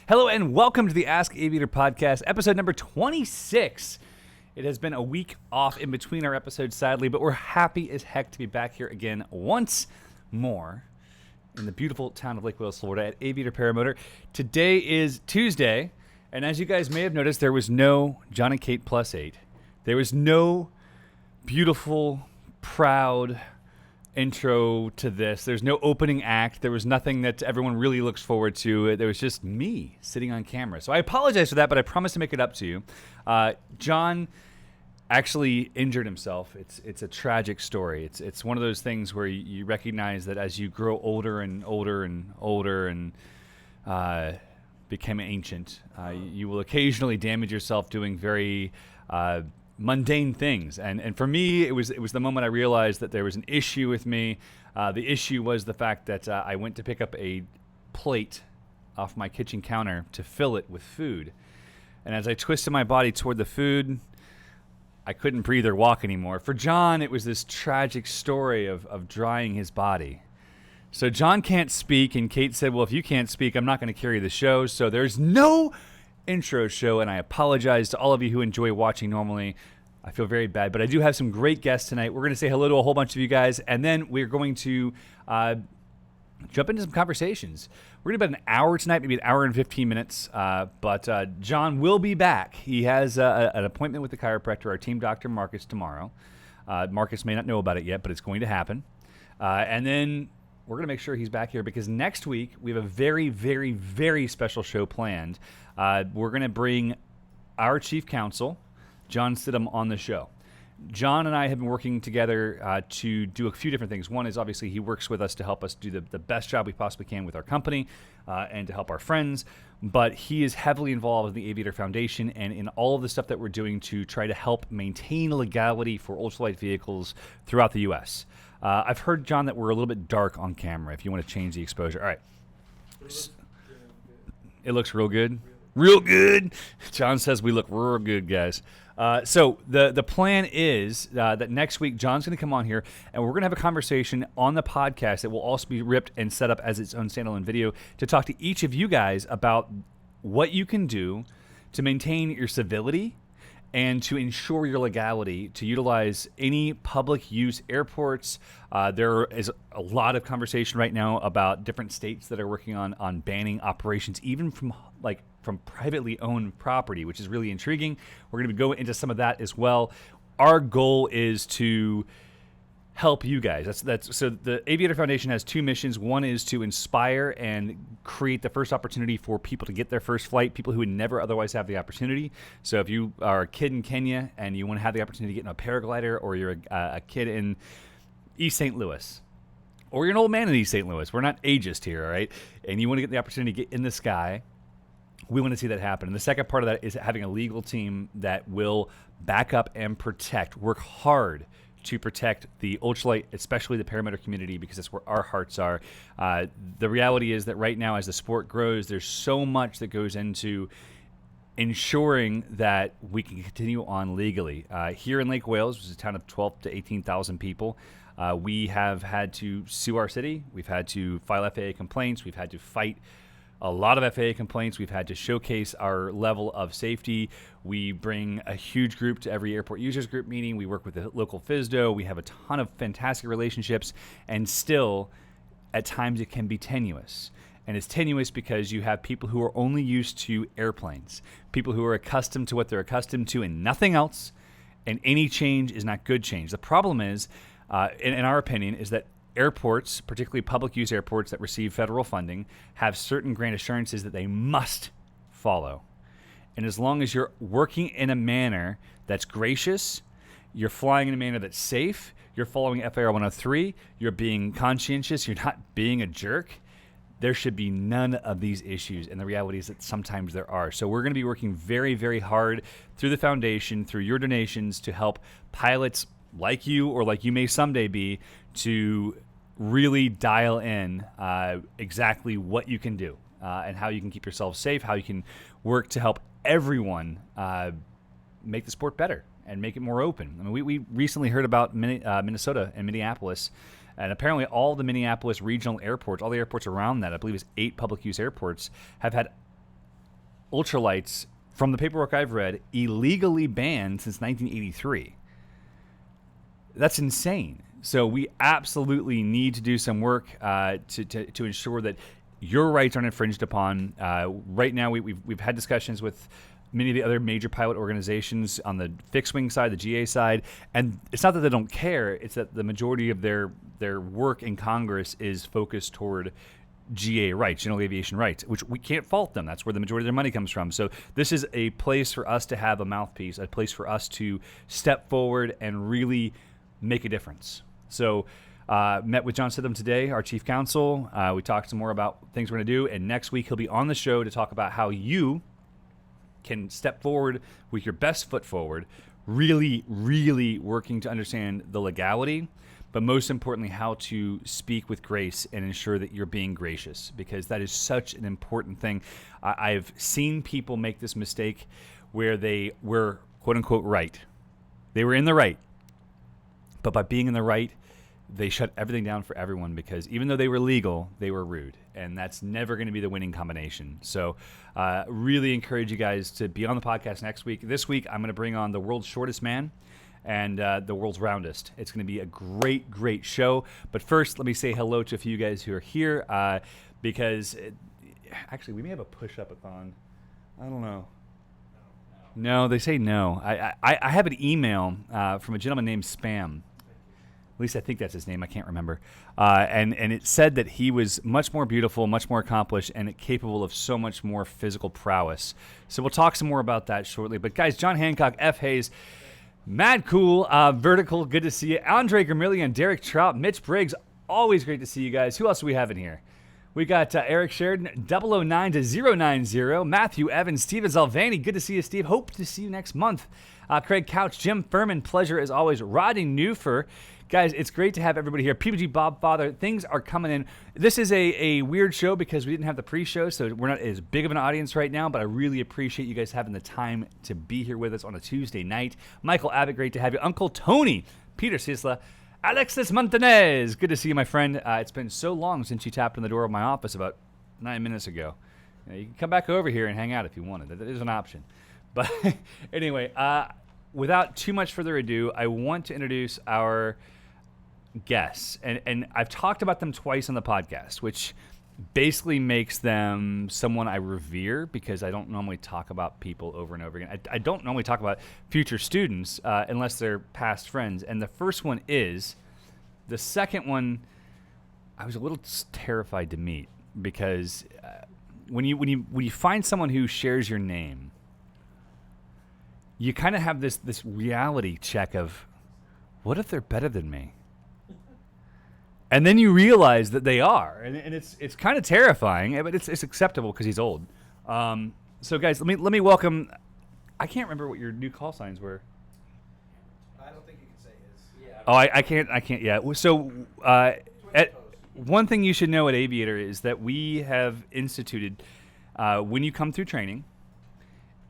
Hello and welcome to the Ask Aviator podcast, episode number 26. It has been a week off in between our episodes, sadly, but we're happy as heck to be back here again once more in the beautiful town of Lake Wales, Florida at Aviator Paramotor. Today is Tuesday, and as you guys may have noticed, there was no John and Kate plus 8. There was no beautiful, proud intro to this. There's no opening act. There was nothing that everyone really looks forward to. There was just me sitting on camera. So I apologize for that, but I promise to make it up to you. John actually injured himself. It's a tragic story. It's one of those things where you recognize that as you grow older and older and older and become ancient, you will occasionally damage yourself doing very mundane things, and for me, it was the moment I realized that there was an issue with me. The issue was the fact that I went to pick up a plate off my kitchen counter to fill it with food, and as I twisted my body toward the food, I couldn't breathe or walk anymore. For John, it was this tragic story of drying his body. So John can't speak, and Kate said, well, if you can't speak, I'm not going to carry the show, so there's no intro show, and I apologize to all of you who enjoy watching normally. I feel very bad, but I do have some great guests tonight. We're going to say hello to a whole bunch of you guys, and then we're going to jump into some conversations. We're going to be about an hour tonight, maybe an hour and 15 minutes, but John will be back. He has an appointment with the chiropractor, our team doctor, Marcus, tomorrow. Marcus may not know about it yet, but it's going to happen. And then we're going to make sure he's back here because next week we have a very, very, very special show planned. We're going to bring our chief counsel, John Stidham, on the show. John and I have been working together to do a few different things. One is obviously he works with us to help us do the best job we possibly can with our company and to help our friends. But he is heavily involved in the Aviator Foundation and in all of the stuff that we're doing to try to help maintain legality for ultralight vehicles throughout the U.S. I've heard, John, that we're a little bit dark on camera if you want to change the exposure. All right. It looks real good. Real good. John says we look real good, guys. So the plan is that next week John's going to come on here and we're going to have a conversation on the podcast that will also be ripped and set up as its own standalone video to talk to each of you guys about what you can do to maintain your civility and to ensure your legality to utilize any public use airports. There is a lot of conversation right now about different states that are working on banning operations, even from privately owned property, which is really intriguing. We're going to go into some of that as well. Our goal is to help you guys. So the Aviator Foundation has two missions. One is to inspire and create the first opportunity for people to get their first flight, people who would never otherwise have the opportunity. So if you are a kid in Kenya and you want to have the opportunity to get in a paraglider, or you're a kid in East St. Louis, or you're an old man in East St. Louis, we're not ageist here, all right? And you want to get the opportunity to get in the sky, we want to see that happen. And the second part of that is having a legal team that will back up and protect, work hard to protect the ultralight, especially the paramotor community, because that's where our hearts are. The reality is that right now, as the sport grows, there's so much that goes into ensuring that we can continue on legally. Here in Lake Wales, which is a town of 12 to 18,000 people, we have had to sue our city. We've had to file FAA complaints. We've had to fight a lot of FAA complaints. We've had to showcase our level of safety. We bring a huge group to every airport users group meeting. We work with the local FSDO. We have a ton of fantastic relationships, and still, at times, it can be tenuous. And it's tenuous because you have people who are only used to airplanes, people who are accustomed to what they're accustomed to and nothing else, and any change is not good change. The problem is, in our opinion, is that airports, particularly public use airports that receive federal funding, have certain grant assurances that they must follow. And as long as you're working in a manner that's gracious, you're flying in a manner that's safe, you're following FAR 103, you're being conscientious, you're not being a jerk, there should be none of these issues. And the reality is that sometimes there are. So we're going to be working very, very hard through the foundation, through your donations, to help pilots like you, or like you may someday be, to really dial in exactly what you can do and how you can keep yourself safe, how you can work to help everyone make the sport better and make it more open. I mean, we recently heard about Minnesota and Minneapolis, and apparently all the Minneapolis regional airports, all the airports around that, I believe it's 8 public use airports, have had ultralights, from the paperwork I've read, illegally banned since 1983. That's insane. So we absolutely need to do some work to ensure that your rights aren't infringed upon. Right now, we've had discussions with many of the other major pilot organizations on the fixed wing side, the GA side, and it's not that they don't care, it's that the majority of their work in Congress is focused toward GA rights, general aviation rights, which we can't fault them. That's where the majority of their money comes from. So this is a place for us to have a mouthpiece, a place for us to step forward and really make a difference. So met with John Stidham today, our chief counsel. We talked some more about things we're going to do, and next week he'll be on the show to talk about how you can step forward with your best foot forward, really, really working to understand the legality, but most importantly, how to speak with grace and ensure that you're being gracious, because that is such an important thing. I've seen people make this mistake where they were, quote unquote, right. They were in the right, but by being in the right, they shut everything down for everyone, because even though they were legal, they were rude, and that's never going to be the winning combination. So really encourage you guys to be on the podcast next week. This week, I'm going to bring on the world's shortest man and the world's roundest. It's going to be a great, great show. But first, let me say hello to a few guys who are here, because actually, we may have a push-up-a-thon. I don't know. No, they say no. I have an email from a gentleman named Spam. At least I think that's his name. I can't remember. And it said that he was much more beautiful, much more accomplished, and capable of so much more physical prowess. So we'll talk some more about that shortly. But guys, John Hancock, F. Hayes, Mad Cool, Vertical, good to see you. Andre Gramillion, Derek Trout, Mitch Briggs, always great to see you guys. Who else do we have in here? We got Eric Sheridan, 009 to 090, Matthew Evans, Steven Zalvani, good to see you, Steve. Hope to see you next month. Craig Couch, Jim Furman, pleasure as always. Rodney Newfer. Guys, it's great to have everybody here. PPG Bob Father, things are coming in. This is a weird show because we didn't have the pre-show, so we're not as big of an audience right now, but I really appreciate you guys having the time to be here with us on a Tuesday night. Michael Abbott, great to have you. Uncle Tony, Peter Sisla, Alexis Montanez, good to see you, my friend. It's been so long since you tapped on the door of my office about 9 minutes ago. You can come back over here and hang out if you wanted. That is an option. But anyway, without too much further ado, I want to introduce our guests, and I've talked about them twice on the podcast, which basically makes them someone I revere, because I don't normally talk about people over and over again. I don't normally talk about future students unless they're past friends. And the first one is, the second one I was a little terrified to meet, because when you find someone who shares your name, you kind of have this reality check of, what if they're better than me? And then you realize that they are, and it's kind of terrifying, but it's acceptable because he's old. So guys, let me welcome. I can't remember what your new call signs were. I don't think you can say his. Yeah. Oh, I can't. Yeah. So one thing you should know at Aviator is that we have instituted when you come through training.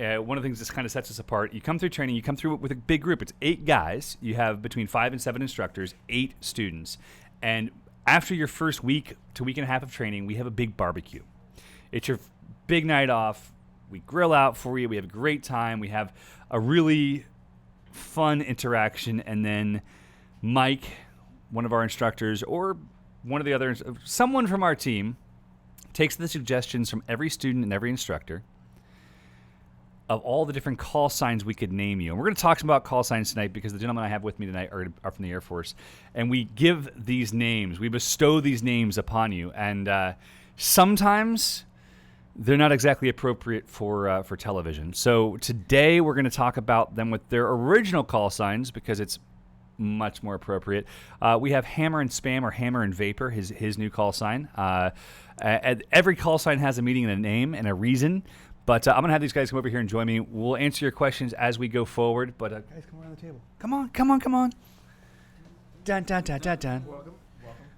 One of the things that kind of sets us apart, you come through training, you come through with a big group. It's 8 guys. You have between 5 and 7 instructors, 8 students. And after your first week to week and a half of training, we have a big barbecue. It's your big night off. We grill out for you. We have a great time. We have a really fun interaction. And then Mike, one of our instructors, or one of the others, someone from our team, takes the suggestions from every student and every instructor of all the different call signs we could name you. And we're going to talk about call signs tonight, because the gentlemen I have with me tonight are from the Air Force. And we give these names, we bestow these names upon you. And sometimes they're not exactly appropriate for television. So today we're going to talk about them with their original call signs, because it's much more appropriate. We have Hammer and Spam, or Hammer and Vapor, his new call sign. Every call sign has a meaning and a name and a reason. But I'm going to have these guys come over here and join me. We'll answer your questions as we go forward. But guys, come around the table. Come on. Dun, dun, dun, dun, dun.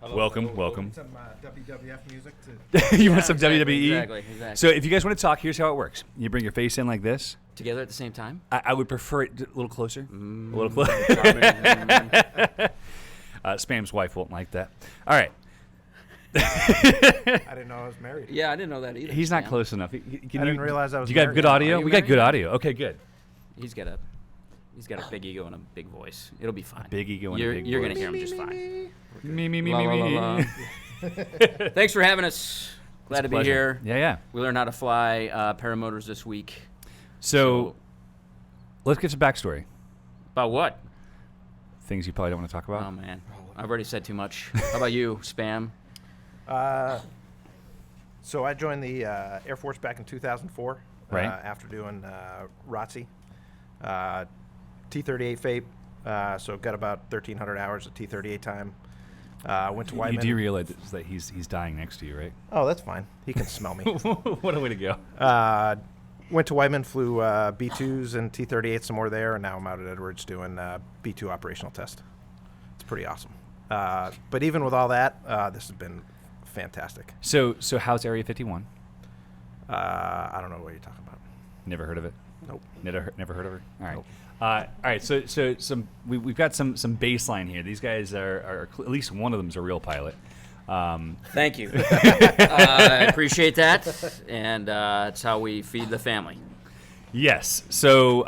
Welcome. Some WWF music to... You want some WWE? Exactly. So if you guys want to talk, here's how it works. You bring your face in like this. Together at the same time? I would prefer it a little closer. A little closer. Spam's wife won't like that. All right. I didn't know I was married. Yeah, I didn't know that either. He's not Sam. close enough. I didn't realize I was You got married. good audio? Are you We got good married? audio. Okay, good. He's got a big ego and a big voice. It'll be fine. Big ego and you're, a big You're voice. gonna hear him just fine. Me. La, la, la, la. Thanks for having us. Glad to be Pleasure. here. Yeah. We learned how to fly paramotors this week. So let's get some backstory. About what? Things you probably don't want to talk about. Oh man, I've already said too much. How about you, Spam? So I joined the Air Force back in 2004. Right. After doing ROTC, T-38 FAPE. So got about 1,300 hours of T-38 time. Went to You Wyman. do realize that he's dying next to you, right? Oh, that's fine. He can smell me. What a way to go. Went to Wyman, flew B-2s and T-38 some more there, and now I'm out at Edwards doing B-2 operational test. It's pretty awesome. But even with all that, this has been fantastic. So how's Area 51? I don't know what you're talking about. Never heard of it. Nope. Never heard of her. All right. Nope. All right. So we've got some baseline here. These guys are at least one of them is a real pilot. Thank you. I appreciate that, and it's how we feed the family. Yes. So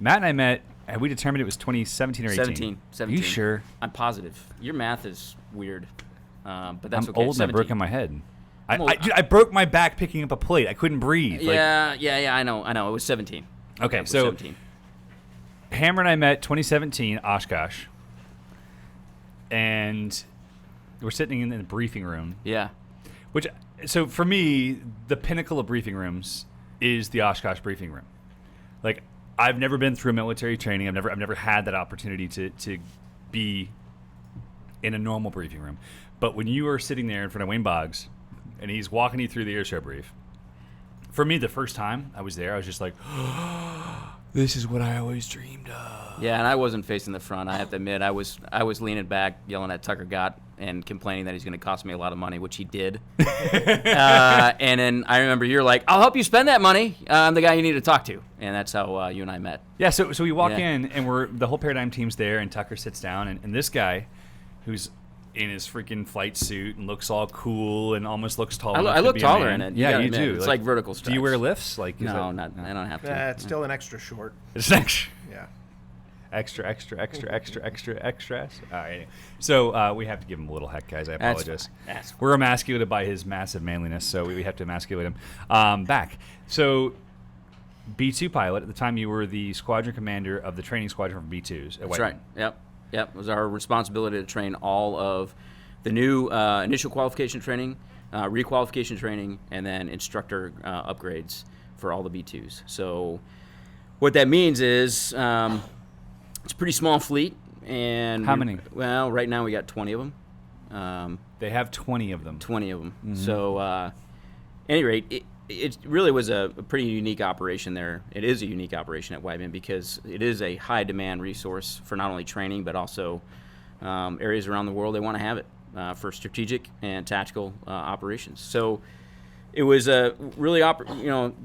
Matt and I met. Have we determined it was 2017 or 18? 17. You sure? I'm positive. Your math is weird, but that's I'm okay. old and I 17. broke in my head. old. Dude, I broke my back picking up a plate. I couldn't breathe. Yeah. I know. It was 17. Okay, It was so 17. Hammer and I met 2017 Oshkosh, and we're sitting in the briefing room. Yeah. So for me, the pinnacle of briefing rooms is the Oshkosh briefing room. Like, I've never been through military training. I've never had that opportunity to be in a normal briefing room. But when you are sitting there in front of Wayne Boggs, and he's walking you through the airshow brief, for me, the first time I was there, I was just like, this is what I always dreamed of. Yeah, and I wasn't facing the front. I have to admit, I was leaning back, yelling at Tucker Gott and complaining that he's going to cost me a lot of money, which he did. And then I remember you're like, "I'll help you spend that money. I'm the guy you need to talk to," and that's how you and I met. Yeah, so we walk Yeah. in, and the whole Paradigm team's there, and Tucker sits down, and this guy, who's in his freaking flight suit and looks all cool and almost looks tall. I enough look to be taller a man. in it. Yeah, gotta you admit. do. It's like vertical stripes. Do you wear lifts? Like, is No, that- I don't have to. It's still an extra short. It's extra. Yeah. Extra. All right. So we have to give him a little heck, guys. I That's apologize. fine. That's fine. We're emasculated by his massive manliness, so we have to emasculate him. Back. So B-2 pilot. At the time, you were the squadron commander of the training squadron for B-2s. At That's right. Yep. It was our responsibility to train all of the new initial qualification training, requalification training, and then instructor upgrades for all the B-2s. So what that means is it's a pretty small fleet. And How many? Well, right now we got 20 of them. They have 20 of them. 20 of them. Mm-hmm. So at any rate, it really was a pretty unique operation there. It is a unique operation at Wyman because it is a high demand resource for not only training but also areas around the world they want to have it for strategic and tactical operations. So it was a really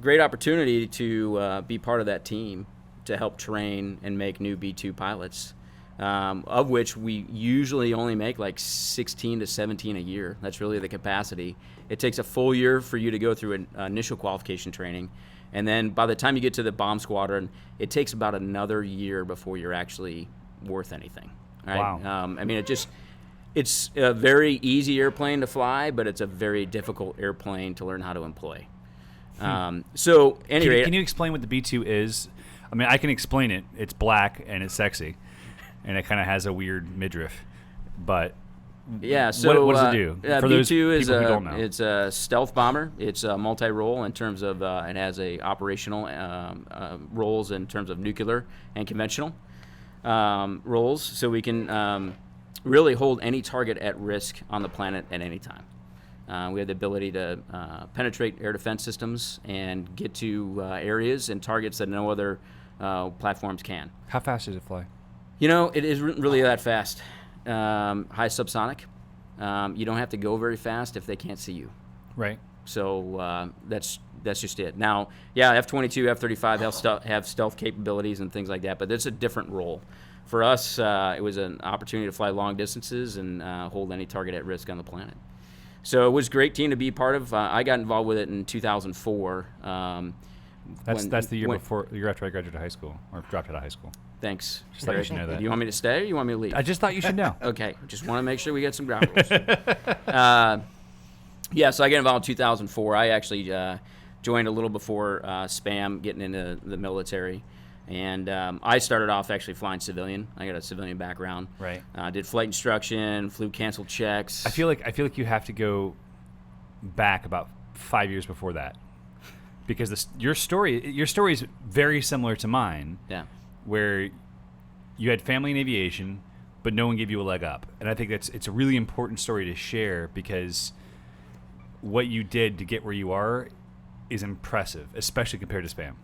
great opportunity to be part of that team to help train and make new B-2 pilots, of which we usually only make like 16 to 17 a year. That's really the capacity. It takes a full year for you to go through an initial qualification training, and then by the time you get to the bomb squadron, it takes about another year before you're actually worth anything. Right? Wow. I mean, it's a very easy airplane to fly, but it's a very difficult airplane to learn how to employ. So, anyway, Can you explain what the B-2 is? I mean, I can explain it. It's black and it's sexy, and it kind of has a weird midriff. But yeah, so what does it do? For those B-2 is people who don't know. it's a stealth bomber. It's a multi-role in terms of it has a operational roles in terms of nuclear and conventional roles, so we can really hold any target at risk on the planet at any time. We have the ability to penetrate air defense systems and get to areas and targets that no other platforms can. How fast does it fly? It isn't really that fast. High subsonic. You don't have to go very fast if they can't see you. Right. So that's just it. Now, yeah, F-22, F-35 have stealth capabilities and things like that, but it's a different role. For us, it was an opportunity to fly long distances and hold any target at risk on the planet. So it was a great team to be part of. I got involved with it in 2004. That's the year after I graduated high school or dropped out of high school. Thanks. Just thought you should know that. Do you want me to stay or you want me to leave? I just thought you should know. Okay. Just want to make sure we get some ground rules. Yeah, so I got involved in 2004. I actually joined a little before Spam getting into the military. And I started off actually flying civilian. I got a civilian background. Right. Did flight instruction, flew canceled checks. I feel like you have to go back about 5 years before that, because your story is very similar to mine. Yeah. Where you had family in aviation, but no one gave you a leg up, and I think it's a really important story to share, because what you did to get where you are is impressive, especially compared to Spam.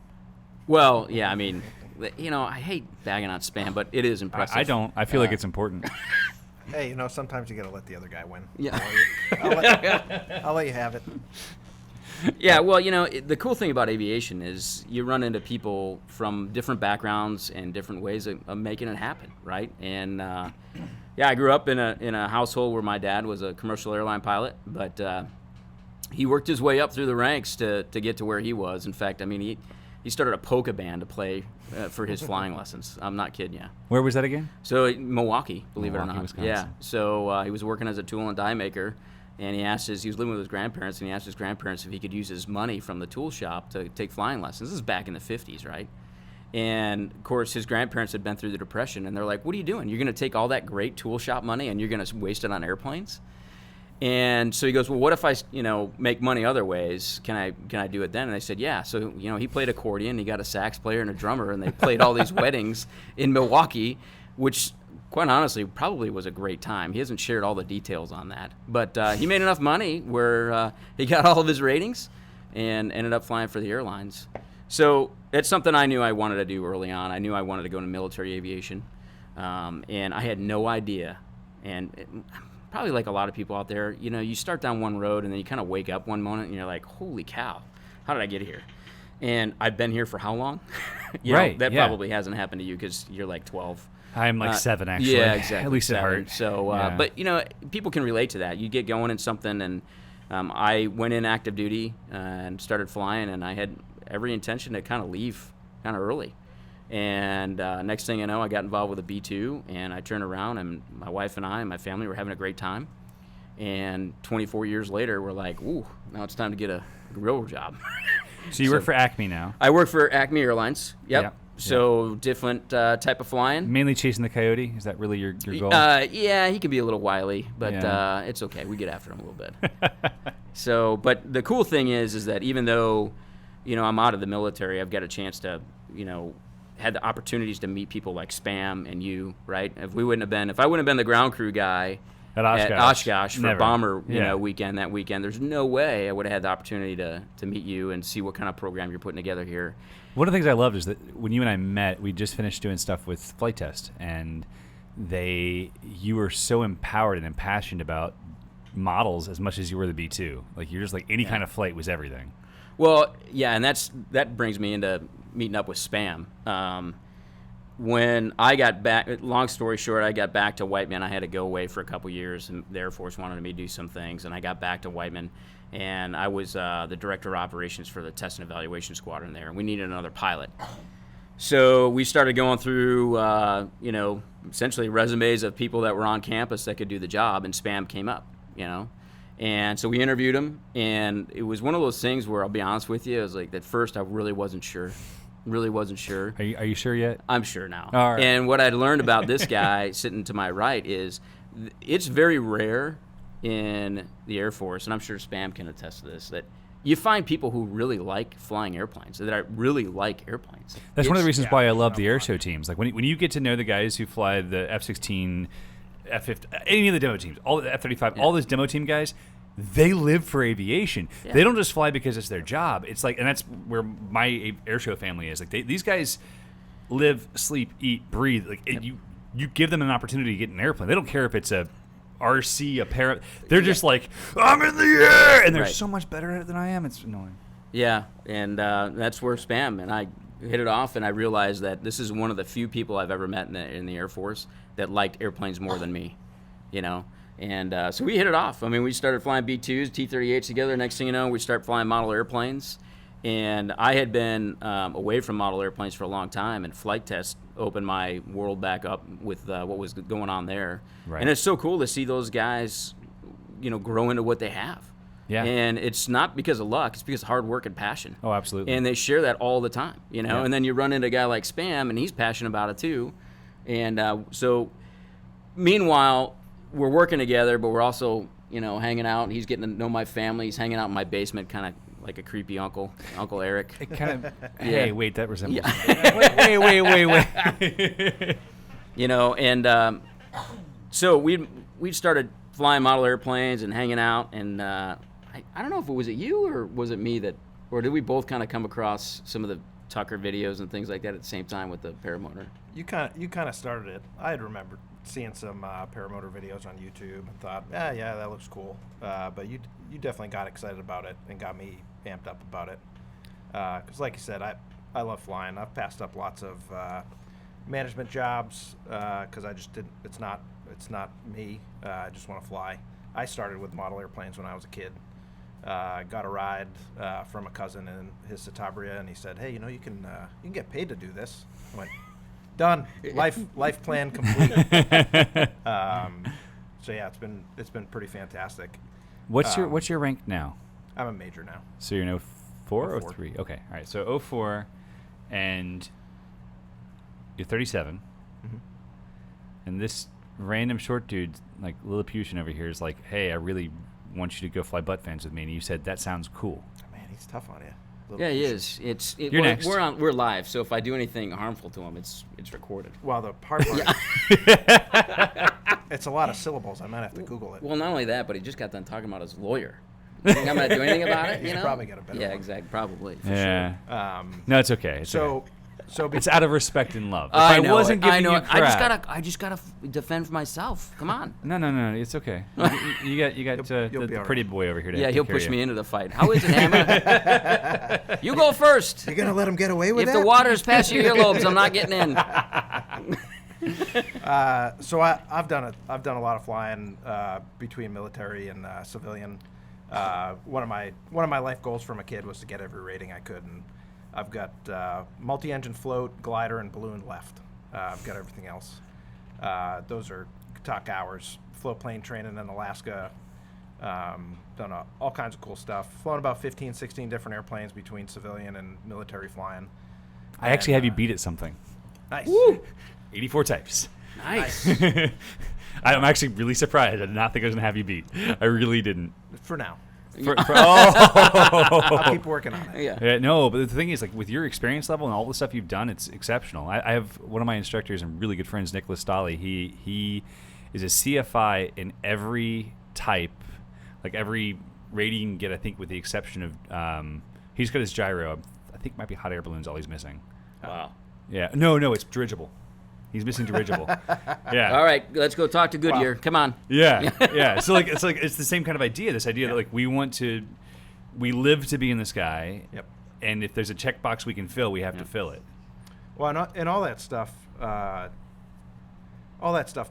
Well, yeah, I mean, I hate bagging on Spam, but it is impressive. I don't. I feel like it's important. Hey, sometimes you got to let the other guy win. Yeah. I'll let you have it. Yeah, well, the cool thing about aviation is you run into people from different backgrounds and different ways of making it happen, right? And I grew up in a household where my dad was a commercial airline pilot, but he worked his way up through the ranks to get to where he was. In fact, I mean, he started a polka band to play for his flying lessons. I'm not kidding you. Where was that again? So Milwaukee, believe it or not. Wisconsin. Yeah. So he was working as a tool and die maker. And he was living with his grandparents, and he asked his grandparents if he could use his money from the tool shop to take flying lessons. This is back in the 50s, right? And, of course, his grandparents had been through the Depression, and they're like, what are you doing? You're going to take all that great tool shop money and you're going to waste it on airplanes? And so he goes, well, what if I, make money other ways? Can I do it then? And they said, yeah. So, he played accordion. He got a sax player and a drummer, and they played all these weddings in Milwaukee, which – quite honestly, probably was a great time. He hasn't shared all the details on that. But he made enough money where he got all of his ratings and ended up flying for the airlines. So it's something I knew I wanted to do early on. I knew I wanted to go into military aviation. And I had no idea. And probably like a lot of people out there, you start down one road and then you kind of wake up one moment and you're like, holy cow, how did I get here? And I've been here for how long? That probably hasn't happened to you because you're like 12. I'm like 7, actually. Yeah, exactly. At least 7. it hurt. So, but people can relate to that. You get going in something, and I went in active duty and started flying, and I had every intention to kind of leave kind of early. And next thing I know, I got involved with a B2, and I turned around, and my wife and I and my family were having a great time. And 24 years later, we're like, ooh, now it's time to get a real job. So you work for Acme now? I work for Acme Airlines. Yep. So Yep. different type of flying. Mainly chasing the coyote? Is that really your goal? Yeah, he can be a little wily, but Yeah. it's okay. We get after him a little bit. So, but the cool thing is that even though, I'm out of the military, I've got a chance to, had the opportunities to meet people like Spam and you, right? If I wouldn't have been the ground crew guy At Oshkosh for Never. Bomber, Yeah. weekend that weekend, there's no way I would have had the opportunity to meet you and see what kind of program you're putting together here. One of the things I loved is that when you and I met, we just finished doing stuff with Flight Test, and you were so empowered and impassioned about models as much as you were the B2. Like, you're just like, any kind of flight was everything. Well, yeah, and that brings me into meeting up with Spam. When I got back, long story short, I got back to Whiteman. I had to go away for a couple years, and the Air Force wanted me to do some things, and I got back to Whiteman, and I was the director of operations for the test and evaluation squadron there, and we needed another pilot. So we started going through, essentially resumes of people that were on campus that could do the job, and Spam came up, And so we interviewed him, and it was one of those things where, I'll be honest with you, it was like, at first I really wasn't sure. Are you sure yet? I'm sure now. All right. And what I'd learned about this guy sitting to my right is it's very rare in the Air Force, and I'm sure Spam can attest to this, that you find people who really like flying airplanes, that really like airplanes. That's one of the reasons why I love the air show teams. Like, when you get to know the guys who fly the F-16, F-15, any of the demo teams, all the F-35, all those demo team guys, they live for aviation. Yeah. They don't just fly because it's their job. It's like, and that's where my airshow family is. Like, these guys live, sleep, eat, breathe. Like, you give them an opportunity to get in an airplane. They don't care if it's a RC, a para. They're just like, I'm in the air, and they're so much better at it than I am. It's annoying. Yeah, and that's where Spam and I hit it off, and I realized that this is one of the few people I've ever met in the Air Force that liked airplanes more than me. And so we hit it off. I mean, we started flying B-2s, T-38s together. Next thing you know, we start flying model airplanes. And I had been away from model airplanes for a long time, and flight test opened my world back up with what was going on there. Right. And it's so cool to see those guys, grow into what they have. Yeah. And it's not because of luck; it's because of hard work and passion. Oh, absolutely. And they share that all the time, Yeah. And then you run into a guy like Spam, and he's passionate about it too. And so, meanwhile, we're working together, but we're also, hanging out. And he's getting to know my family. He's hanging out in my basement, kind of like a creepy Uncle Eric. It kind of. Yeah. Hey, wait, that resembles. Yeah. Wait. And so we started flying model airplanes and hanging out, and I don't know if it was you or was it me or did we both kind of come across some of the Tucker videos and things like that at the same time with the paramotor? You kind of started it. I had remembered seeing some paramotor videos on YouTube and thought, yeah, that looks cool. But you definitely got excited about it and got me amped up about it. Because like you said, I love flying. I've passed up lots of management jobs because I just didn't. It's not me. I just want to fly. I started with model airplanes when I was a kid. Got a ride from a cousin in his Citabria, and he said, "Hey, you can get paid to do this." I went, "Done. Life plan complete." So yeah, it's been pretty fantastic. What's your rank now? I'm a major now. So you're in 04 or 04. 03? Okay, all right. So 04, and you're 37, and this random short dude, like Lilliputian over here, is like, "Hey, I really want you to go fly butt fans with me," and you said that sounds cool. Man, he's tough on you. Yeah, he is. You're next. We're live, so if I do anything harmful to him, it's recorded. Well, the hard part, it's a lot of syllables. I might have to Google it. Well, not only that, but he just got done talking about his lawyer. You think I'm going to do anything about it? He's probably got a better Yeah, one. exactly. Probably. For Yeah. Sure. No, it's okay. It's okay. So It's out of respect and love. If I wasn't giving you crap, I just gotta defend for myself. Come on. No, it's okay. You got You'll be the all pretty right. boy over here to Yeah, take he'll care of push you. me into the fight. How is it, Hammer? You go first. you're gonna let him get away with If that? the water's past your earlobes, I'm not getting in. So I've done a lot of flying between military and civilian. One of my life goals from a kid was to get every rating I could, and I've got multi-engine float, glider, and balloon left. I've got everything else. Those are talk hours. Float plane training in Alaska. Done all kinds of cool stuff. Flown about 15, 16 different airplanes between civilian and military flying. I actually have you beat at something. Nice. Woo! 84 types. Nice. I'm actually really surprised. I did not think I was going to have you beat. I really didn't. For now. I'll Keep working on it. Yeah. Yeah, no, but the thing is, like, with your experience level and all the stuff you've done, it's exceptional. I have one of my instructors and really good friends, Nicholas Stolley. He is a CFI in every type, like every rating you can get, I think, with the exception of he's got his gyro. I think might be hot air balloons all he's missing. Wow. Yeah. No, it's dirigible. He's missing dirigible. Yeah. All right, let's go talk to Goodyear. Wow. Come on. Yeah. So it's the same kind of idea. This idea that like we live to be in the sky. Yep. And if there's a checkbox we can fill, we have to fill it. Well, and all that stuff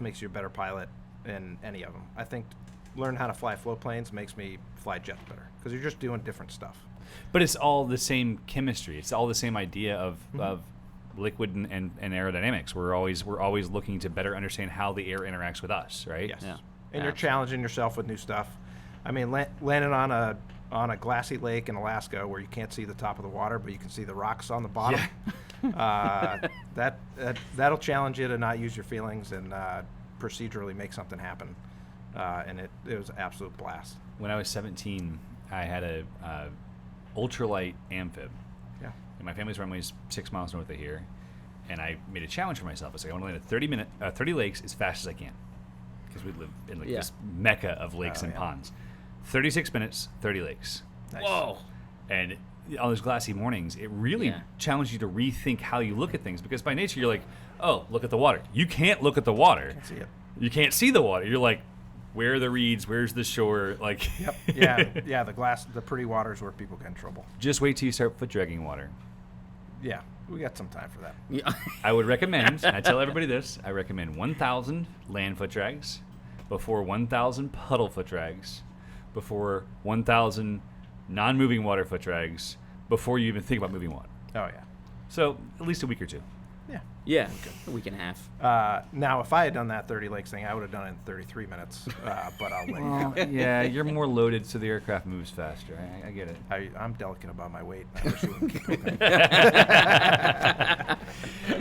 makes you a better pilot in any of them. I think learn how to fly float planes makes me fly jets better because you're just doing different stuff. But it's all the same chemistry. It's all the same idea of liquid and aerodynamics. We're always looking to better understand how the air interacts with us, right? Yes. Yeah. And you're challenging yourself with new stuff. I mean, landing on a glassy lake in Alaska where you can't see the top of the water, but you can see the rocks on the bottom. That'll challenge you to not use your feelings and procedurally make something happen. And it was an absolute blast. When I was 17, I had a ultralight amphib. Yeah. And my family's runway is 6 miles north of here, and I made a challenge for myself. I was like, I want to land at 30 lakes as fast as I can, because we live in this mecca of lakes and ponds. 36 minutes, 30 lakes. Nice. Whoa. And on those glassy mornings, it really challenged you to rethink how you look at things, because by nature you're like, oh, look at the water. You can't look at the water. Can't see it. You can't see the water. You're like, where are the reeds? Where's the shore? Like, Yep. Yeah. The pretty water's where people get in trouble. Just wait till you start foot dragging water. Yeah, we got some time for that. Yeah. I would recommend, and I tell everybody this, I recommend 1,000 land foot drags, before 1,000 puddle foot drags, before 1,000 non-moving water foot drags, before you even think about moving water. Oh yeah. So at least a week or two. Yeah. Yeah, a week and a half. Now, if I had done that 30 lakes thing, I would have done it in 33 minutes. But I'll let you know. Yeah, you're more loaded, so the aircraft moves faster. I get it. I'm delicate about my weight. I wish you wouldn't keep poking.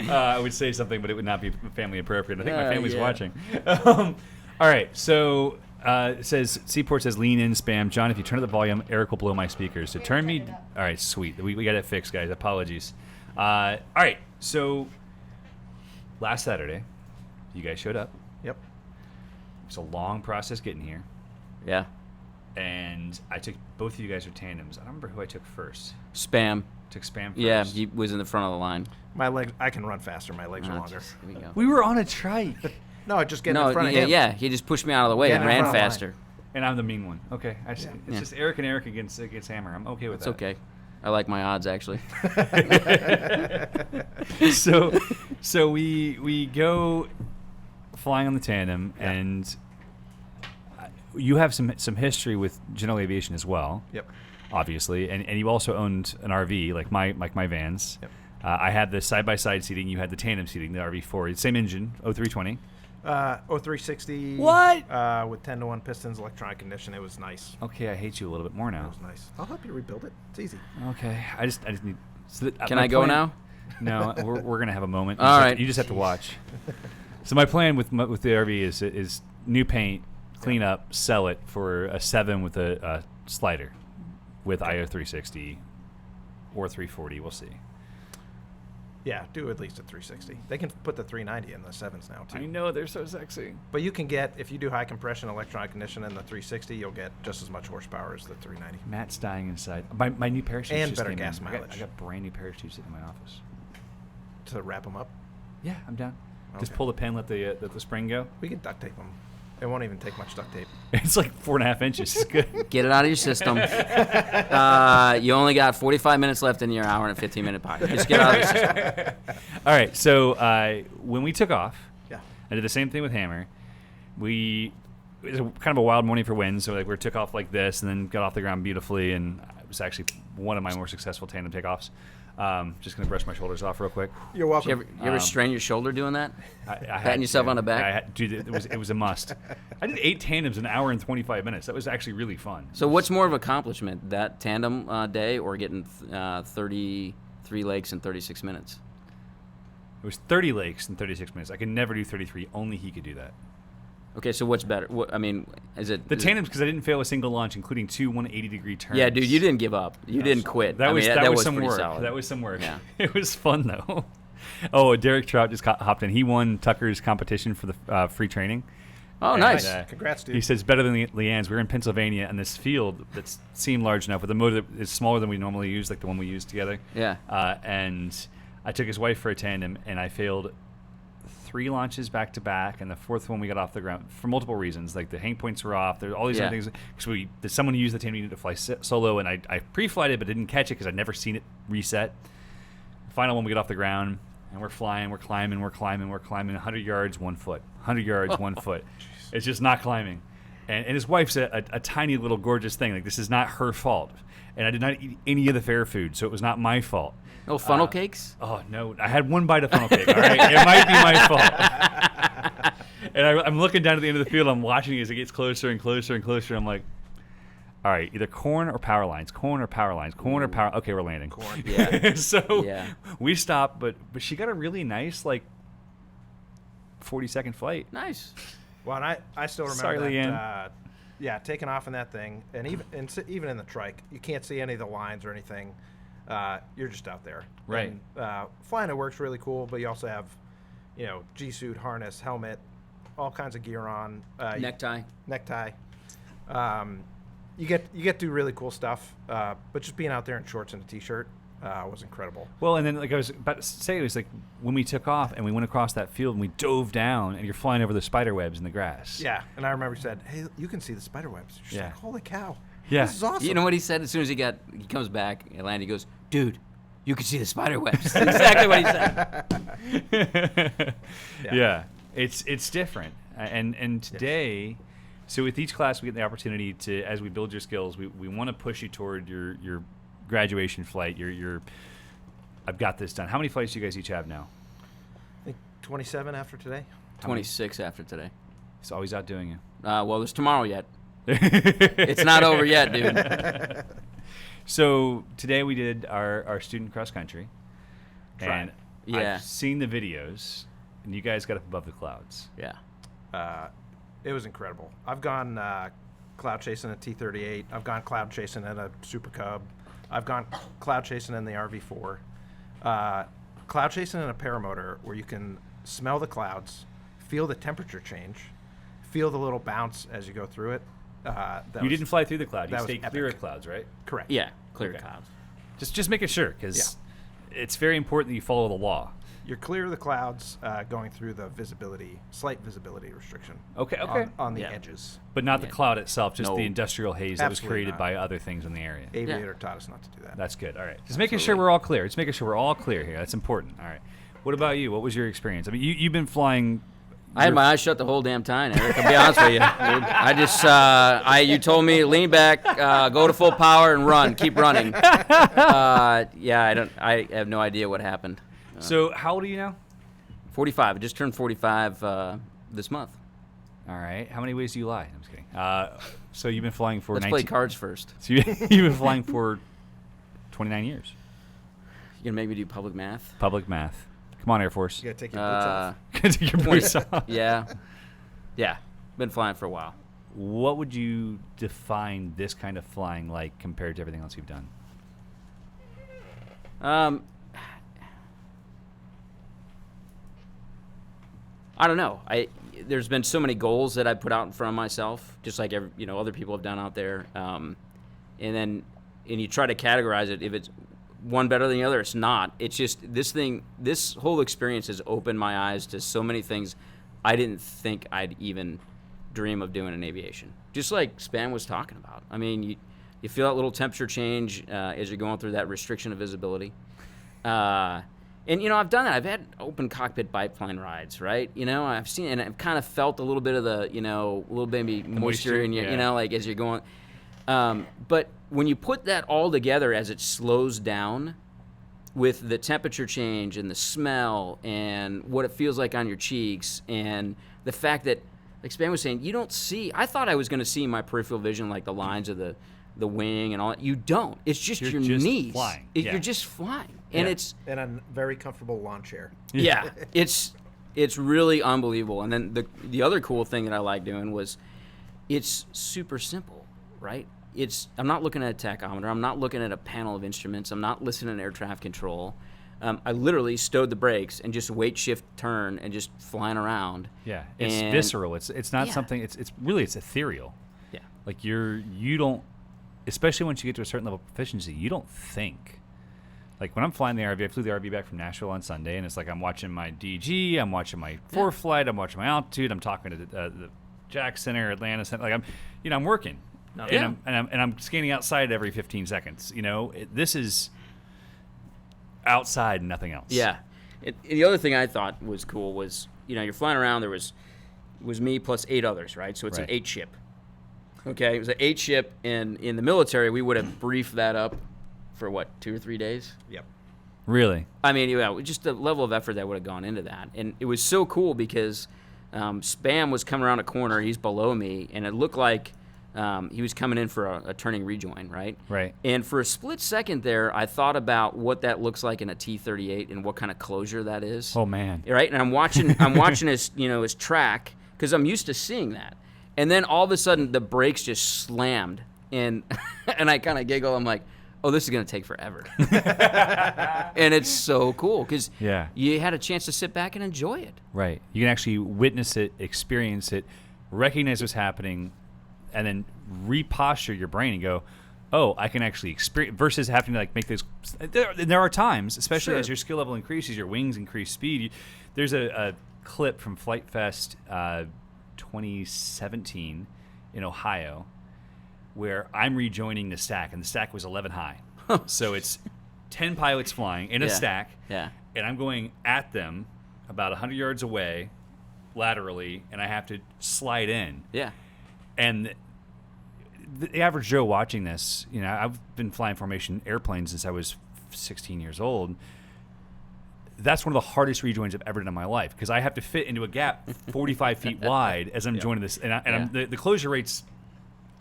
I would say something, but it would not be family appropriate. I think my family's yeah. watching. All right, so it says Seaport says lean in spam. John, if you turn up the volume, Eric will blow my speakers. So turn me. All right, sweet. We got it fixed, guys. Apologies. All right, so last Saturday, you guys showed up. Yep. It's a long process getting here, Yeah. and I took both of you guys are tandems. I don't remember who I took first. Spam. Took spam first. Yeah, he was in the front of the line. My legs. I can run faster. My legs are longer. Here we go. We were on a trike, No, just get No, in front of yeah, him. yeah, he just pushed me out of the way Get and in ran front of the line. faster. and I'm the mean one. Okay, it's Yeah. just Eric and Eric against Hammer. I'm okay with It's that. okay. I like my odds, actually. So we go flying on the tandem, Yeah. and you have some history with general aviation as well. Yep. Obviously, and you also owned an RV like my vans. Yep. I had the side by side seating. You had the tandem seating, the RV4, same engine, 0320. 0360. What? With 10-to-1 pistons, electronic ignition. It was nice. Okay, I hate you a little bit more It now. was nice. I'll help you rebuild it. It's easy. Okay, I just need. So Can my I go plan- now? No, we're gonna have a moment. All right. You just have to watch. So my plan with the RV is new paint, clean up, sell it for a 7 with a slider, with IO 360 or 340. We'll see. Yeah, do at least a 360. They can put the 390 in the 7s now, too. I know they're so sexy. But you can get, if you do high compression electronic ignition in the 360, you'll get just as much horsepower as the 390. Matt's dying inside. My new parachutes And just better came gas in. mileage. I got brand new parachutes sitting in my office. To wrap them up, Yeah, I'm down. Just Okay. pull the pin, let the spring go. we can duct tape them. It won't even take much duct tape. It's like 4.5 inches. It's good. Get it out of your system. You only got 45 minutes left in your hour and a 15-minute podcast. Just get it out of your system. All right, so when we took off, Yeah. I did the same thing with Hammer. It was kind of a wild morning for wind, so like we took off like this and then got off the ground beautifully, and it was actually one of my more successful tandem takeoffs. Just gonna brush my shoulders off real quick. You're welcome. You ever strain your shoulder doing that? I had Patting yourself to. on the back? I had, dude, it was a must. I did 8 tandems in an hour and 25 minutes. That was actually really fun. So what's more of an accomplishment, that tandem day or getting 33 lakes in 36 minutes? It was 30 lakes in 36 minutes. I could never do 33. Only he could do that. Okay, so what's better? I mean, is it The is it- tandems, because I didn't fail a single launch, including 2 180-degree turns. Yeah, dude, you didn't give up. You didn't quit. That I was mean, that was some pretty work. solid. That was some work. Yeah. It was fun though. Oh, Derek Trout just hopped in. He won Tucker's competition for the free training. Oh, nice. And, Congrats, dude. He says better than Leanne's. We were in Pennsylvania, and this field that seemed large enough with a motor that is smaller than we normally use, like the one we use together. Yeah. And I took his wife for a tandem, and I failed 3 launches back to back, and the 4th one we got off the ground for multiple reasons. Like the hang points were off. There's all these Yeah. other things. Because there's someone who used the tandem needed to fly solo, and I pre-flighted but didn't catch it because I'd never seen it reset. Final one we get off the ground, and we're flying, we're climbing. 100 yards, 1 foot. 100 yards, 1 foot. It's just not climbing. And his wife's a tiny little gorgeous thing. Like, this is not her fault. And I did not eat any of the fair food, so it was not my fault. No funnel cakes? Oh, no. I had 1 bite of funnel cake, all right? It might be my fault. And I'm looking down at the end of the field. I'm watching as it gets closer and closer and closer. I'm like, all right, either corn or power lines. Corn or power lines. Corn or power. Okay, we're landing. Corn. Yeah. So Yeah. we stopped, but she got a really nice, like, 40-second flight. Nice. Well, and I still remember Sorry, that. Leanne. Yeah, taking off in that thing, and even in the trike, you can't see any of the lines or anything. You're just out there. Right. And, flying it works really cool, but you also have, G-suit, harness, helmet, all kinds of gear on. Necktie. Necktie. You get to do really cool stuff, but just being out there in shorts and a t-shirt was incredible. Well, and then, like I was about to say, it was like when we took off and we went across that field and we dove down and you're flying over the spider webs in the grass. Yeah, and I remember he said, "Hey, you can see the spider webs." You're just Yeah. like, "Holy cow! Yeah. This is awesome." You know what he said as soon as he comes back and landed? He goes, "Dude, you can see the spider webs." That's exactly what he said. Yeah. It's different. And today, so with each class, we get the opportunity to, as we build your skills, we want to push you toward your graduation flight. Your I've got this done. How many flights do you guys each have now? I think 27 after today. 26 after today. He's always out doing you. Well, there's tomorrow yet. It's not over yet, dude. So today we did our student cross country, and Yeah. I've seen the videos, and you guys got up above the clouds. Yeah. It was incredible. I've gone cloud chasing a T-38. I've gone cloud chasing in a Super Cub. I've gone cloud chasing in the RV4. Cloud chasing in a paramotor where you can smell the clouds, feel the temperature change, feel the little bounce as you go through it. You didn't fly through the cloud. You that was stayed clear epic. of clouds, right? Correct. Yeah. Clear Okay. clouds. Just making sure, because it's very important that you follow the law. You're clear of the clouds going through the slight visibility restriction. Okay. On the Yeah. edges. But not the Yeah. cloud itself, just No. the industrial haze that was Absolutely created not. by other things in the area. Aviator taught us not to do that. That's good. All right. Just making sure we're all clear. Just making sure we're all clear here. That's important. All right. What about you? What was your experience? I mean, you've been flying. I had my eyes shut the whole damn time, Eric. I'll be honest with you. Dude. I just, you told me lean back, go to full power, and run. Keep running. I have no idea what happened. So how old are you now? 45. I just turned 45 this month. All right. How many ways do you lie? I'm just kidding. So you've been flying for Let's 19. play cards first. So you've been flying for 29 years. You gonna make me do public math? Public math. Come on, Air Force. You got to take your boots off. Take your boots off. Yeah. Been flying for a while. What would you define this kind of flying like compared to everything else you've done? I don't know. There's been so many goals that I put out in front of myself, just like other people have done out there. And you try to categorize it. If it's one better than the other, it's not. It's just this whole experience has opened my eyes to so many things I didn't think I'd even dream of doing in aviation. Just like Span was talking about. I mean, you feel that little temperature change as you're going through that restriction of visibility. And, I've done that. I've had open cockpit biplane rides, right? I've seen, and I've kind of felt a little bit of the, little baby moisture in you, yeah. like as you're going. But when you put that all together as it slows down with the temperature change and the smell and what it feels like on your cheeks and the fact that, like Span was saying, you don't see, I thought I was going to see in my peripheral vision, like the lines of the wing and all that. You don't. It's just You're your just knees. flying. You're just flying. And it's And a very comfortable lawn chair. yeah, it's really unbelievable. And then the other cool thing that I like doing was it's super simple, right? I'm not looking at a tachometer. I'm not looking at a panel of instruments. I'm not listening to air traffic control. I literally stowed the brakes and just weight shift turn and just flying around. Yeah, it's And- visceral. It's not Yeah. something. It's really ethereal. Yeah. Like you don't, especially once you get to a certain level of proficiency, you don't think. Like when I'm flying the RV, I flew the RV back from Nashville on Sunday, and it's like I'm watching my DG, I'm watching my flight, I'm watching my altitude, I'm talking to the Jack Center, Atlanta Center. Like I'm working, Yeah. and I'm scanning outside every 15 seconds. This is outside and nothing else. Yeah. The other thing I thought was cool was, you're flying around. There was me plus 8 others, right? So it's an Right. 8 ship. Okay, it was an 8 ship, and in the military we would have briefed that up for what, 2 or 3 days? Yep. Really. I mean, just the level of effort that would have gone into that, and it was so cool because Spam was coming around a corner. He's below me, and it looked like he was coming in for a turning rejoin, right? Right. And for a split second there, I thought about what that looks like in a T-38 and what kind of closure that is. Oh man. Right, and I'm watching his track because I'm used to seeing that, and then all of a sudden the brakes just slammed, and and I kind of giggle. I'm like, oh, this is gonna take forever, and it's so cool because Yeah. you had a chance to sit back and enjoy it. Right. You can actually witness it, experience it, recognize what's happening, and then reposture your brain and go, oh, I can actually experience, versus having to like make those. There are times, especially Sure. as your skill level increases, your wings increase speed. There's a clip from Flight Fest 2017 in Ohio where I'm rejoining the stack, and the stack was 11 high. So it's 10 pilots flying in a Yeah. stack, Yeah. and I'm going at them about 100 yards away, laterally, and I have to slide in. Yeah. And the average Joe watching this, I've been flying formation airplanes since I was 16 years old. That's one of the hardest rejoins I've ever done in my life because I have to fit into a gap 45 feet wide as I'm joining this. And the closure rate's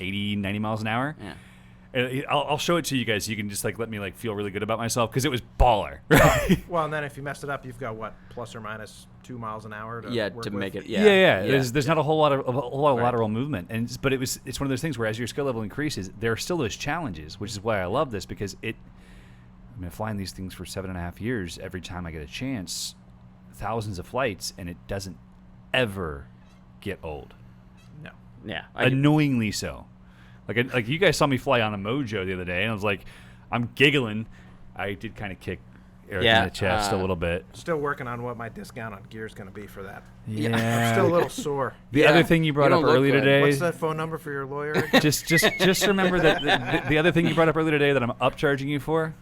80, 90 miles an hour. Yeah. And I'll show it to you guys so you can just let me feel really good about myself because it was baller. Well, and then if you messed it up, you've got what, plus or minus 2 miles an hour to work with? make it. Yeah. There's not a whole lot of lateral movement, but it's one of those things where as your skill level increases, there are still those challenges, which is why I love this because flying these things for 7.5 years, every time I get a chance, thousands of flights, and it doesn't ever get old. No. Yeah. Annoyingly so. Like you guys saw me fly on a Mojo the other day, and I was like, I'm giggling. I did kind of kick Eric in the chest a little bit. Still working on what my discount on gear is going to be for that. Yeah. I'm still a little sore. The other thing you brought up earlier today. What's that phone number for your lawyer again? just remember that the other thing you brought up earlier today that I'm upcharging you for.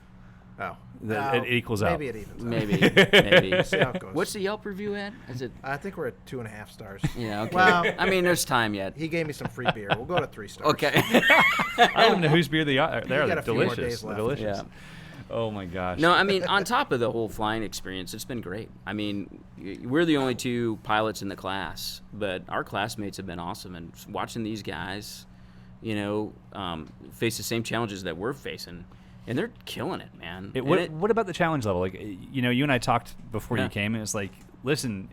Oh. It equals out. Maybe it evens out. Maybe. We'll see how it goes. What's the Yelp review at? Is it? I think we're at 2.5 stars. Yeah. Okay. Well, I mean, there's time yet. he gave me some free beer. We'll go to 3 stars. Okay. I don't even know whose beer they are. They're got a few more delicious. days They're left. delicious. Yeah. Oh my gosh. No, I mean, on top of the whole flying experience, it's been great. I mean, we're the only 2 pilots in the class, but our classmates have been awesome. And watching these guys, face the same challenges that we're facing, and they're killing it, man. What about the challenge level? You and I talked before you came, and it's like, listen,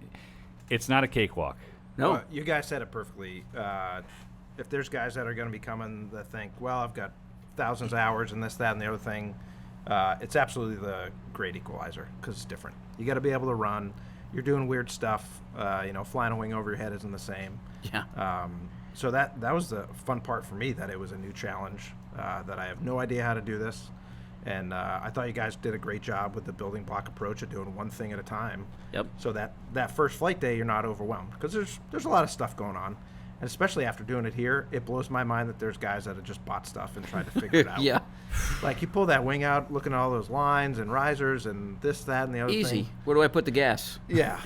it's not a cakewalk. No. Well, you guys said it perfectly. If there's guys that are going to be coming that think, well, I've got thousands of hours and this, that, and the other thing, it's absolutely the great equalizer because it's different. You got to be able to run. You're doing weird stuff. Flying a wing over your head isn't the same. Yeah. So that was the fun part for me, that it was a new challenge, that I have no idea how to do this. And I thought you guys did a great job with the building block approach of doing one thing at a time. Yep. So that first flight day, you're not overwhelmed because there's a lot of stuff going on. And especially after doing it here, it blows my mind that there's guys that have just bought stuff and tried to figure it out. Yeah. Like you pull that wing out, looking at all those lines and risers and this, that, and the other Easy. thing. Where do I put the gas? Yeah.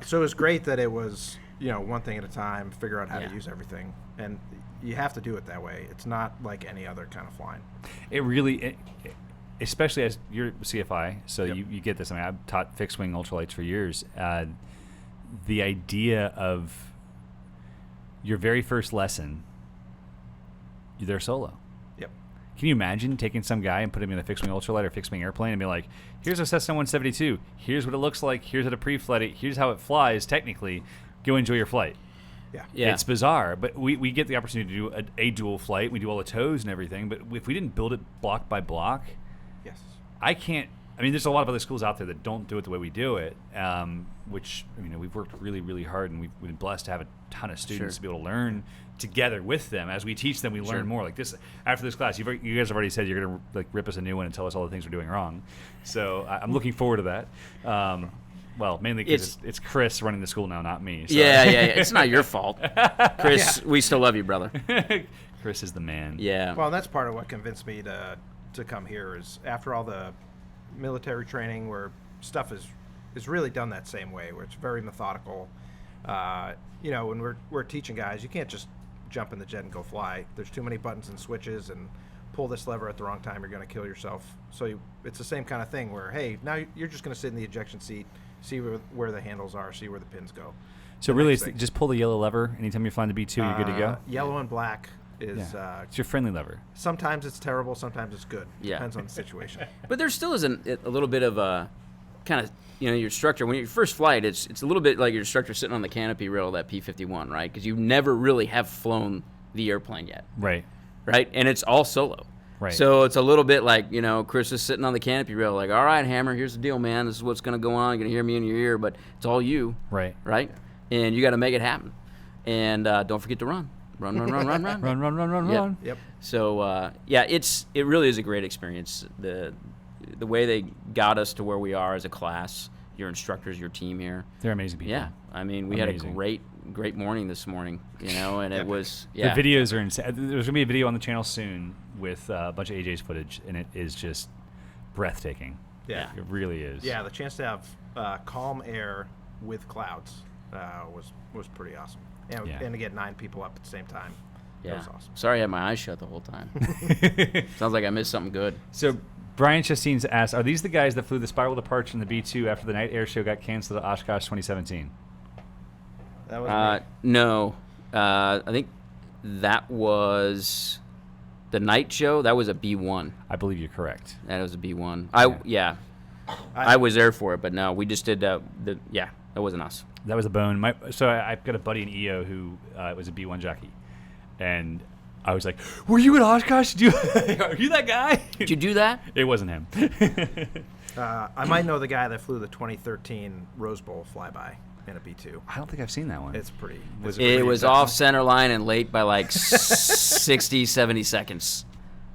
So it was great that it was, one thing at a time, figure out how to use everything. And you have to do it that way. It's not like any other kind of flying. It really, especially as you're CFI, so you get this. I mean, I've taught fixed wing ultralights for years. The idea of your very first lesson, you're there solo. Yep. Can you imagine taking some guy and putting him in a fixed wing ultralight or fixed wing airplane and be like, here's a Cessna 172. Here's what it looks like. Here's how to pre-flight it. Here's how it flies technically. Go enjoy your flight. Yeah. It's bizarre, but we get the opportunity to do a dual flight. We do all the tows and everything, but if we didn't build it block by block, Yes. I can't. I mean, there's a lot of other schools out there that don't do it the way we do it, which, we've worked really, really hard, and we've been blessed to have a ton of students to be able to learn together with them. As we teach them, we learn more. Like this, after this class, you guys have already said you're going to rip us a new one and tell us all the things we're doing wrong. So I'm looking forward to that. Well, mainly because it's Chris running the school now, not me. So. Yeah. It's not your fault. Chris, we still love you, brother. Chris is the man. Yeah. Well, that's part of what convinced me to come here is after all the military training where stuff is really done that same way, where it's very methodical. When we're teaching guys, you can't just jump in the jet and go fly. There's too many buttons and switches, and pull this lever at the wrong time, you're going to kill yourself. So it's the same kind of thing where, hey, now you're just going to sit in the ejection seat, see where the handles are, see where the pins go. So really, it's just pull the yellow lever anytime you're flying the B2, you're good to go? Yellow and black is... it's your friendly lever. Sometimes it's terrible, sometimes it's good. Yeah. Depends on the situation. But there still is a little bit of a kind of, your instructor, when you first flight, it's a little bit like your instructor sitting on the canopy rail of that P-51, right? Because you never really have flown the airplane yet. Right. Right? And it's all solo. Right. So it's a little bit like, Chris is sitting on the canopy rail like, all right, Hammer, here's the deal, man. This is what's going to go on. You're going to hear me in your ear, but it's all you. Right. Right? And you got to make it happen. And don't forget to run. Run. Run. Yep. So, it really is a great experience. The way they got us to where we are as a class, your instructors, your team here. They're amazing people. Yeah. I mean, we had a great morning this morning, and it was, The videos are insane. There's going to be a video on the channel soon with a bunch of AJ's footage, and it is just breathtaking. Yeah. It really is. Yeah, the chance to have calm air with clouds was pretty awesome. And, Yeah. and to get 9 people up at the same time, that was awesome. Sorry I had my eyes shut the whole time. Sounds like I missed something good. So Brian Chastine's asked, are these the guys that flew the spiral departure in the B-2 after the night air show got canceled at Oshkosh 2017? That was me. No. I think that was the night show. That was a B1. I believe you're correct. That was a B1. Yeah. I was there for it, but no, we just did that wasn't us. That was a bone. I've got a buddy in EO who was a B1 jockey, and I was like, "Were you at Oshkosh? Are you that guy?" Did you do that? It wasn't him. I might know the guy that flew the 2013 Rose Bowl flyby in a B2. I don't think I've seen that one. It's pretty. It was off center line and late by like 60, 70 seconds.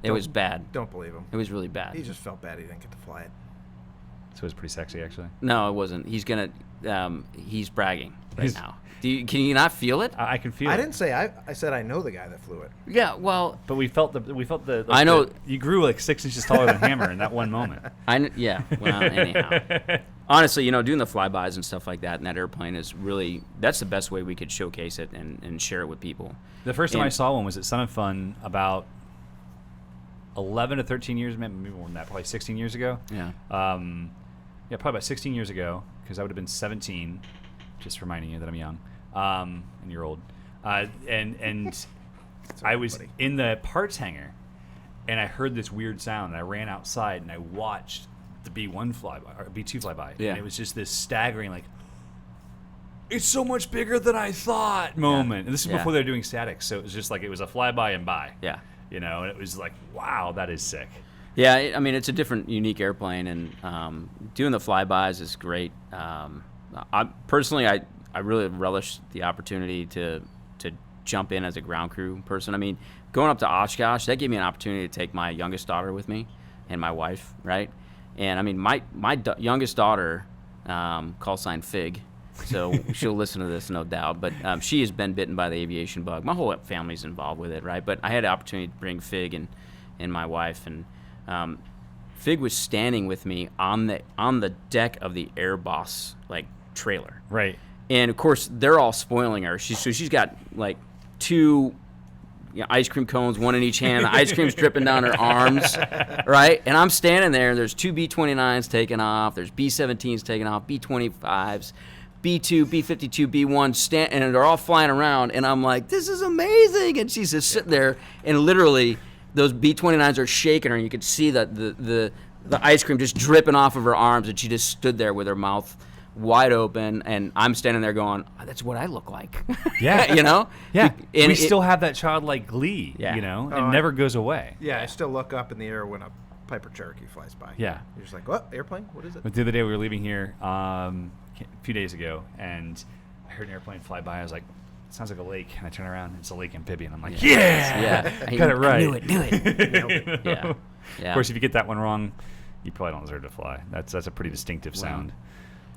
It was bad. Don't believe him. It was really bad. He just felt bad he didn't get to fly it. So it was pretty sexy, actually. No, it wasn't. He's bragging right now. Can you not feel it? I can feel it. I didn't say I said I know the guy that flew it. Yeah, well, But we felt the. I know- you grew like 6 inches taller than Hammer in that one moment. well, anyhow. Honestly, doing the flybys and stuff like that in that airplane is really, that's the best way we could showcase it and share it with people. The first time And- I saw one was at Sun and Fun about 11 to 13 years, maybe more than that, probably 16 years ago. Yeah. Probably about 16 years ago, because I would have been 17, just reminding you that I'm young, and you're old. And I was buddy. in the parts hangar, and I heard this weird sound, and I ran outside, and I watched the B1 flyby, or B2 flyby, Yeah. and it was just this staggering, like, it's so much bigger than I thought moment. And this is Yeah. before they were doing statics, so it was just like, it was a flyby and by. Yeah. And it was like, wow, that is sick. Yeah, it's a different, unique airplane, and doing the flybys is great. I personally, I really relish the opportunity to jump in as a ground crew person. I mean, going up to Oshkosh, that gave me an opportunity to take my youngest daughter with me and my wife, right? And I mean, my youngest daughter, call sign Fig, so she'll listen to this, no doubt. But she has been bitten by the aviation bug. My whole family's involved with it, right? But I had the opportunity to bring Fig and my wife, and Fig was standing with me on the deck of the Airboss trailer, Right. and of course they're all spoiling her. She's got like 2 ice cream cones, one in each hand. The ice cream's dripping down her arms, right? And I'm standing there, and there's 2 B-29s taking off. There's B-17s taking off, B-25s, B-2, B-52, B-1, and they're all flying around. And I'm like, this is amazing. And she's just sitting there, and literally those B-29s are shaking her, and you could see that the ice cream just dripping off of her arms, and she just stood there with her mouth wide open, and I'm standing there going, oh, that's what I look like. Yeah. Yeah. And We still have that childlike glee, Yeah. It never goes away. Yeah, I still look up in the air when a Piper Cherokee flies by. Yeah. You're just like, what? Airplane? What is it? But the other day we were leaving here a few days ago, and I heard an airplane fly by. I was like, it sounds like a lake. And I turn around, and it's a lake amphibian. I'm like, yeah! Got it right. I knew it. Yeah. Of course, if you get that one wrong, you probably don't deserve to fly. That's a pretty distinctive sound.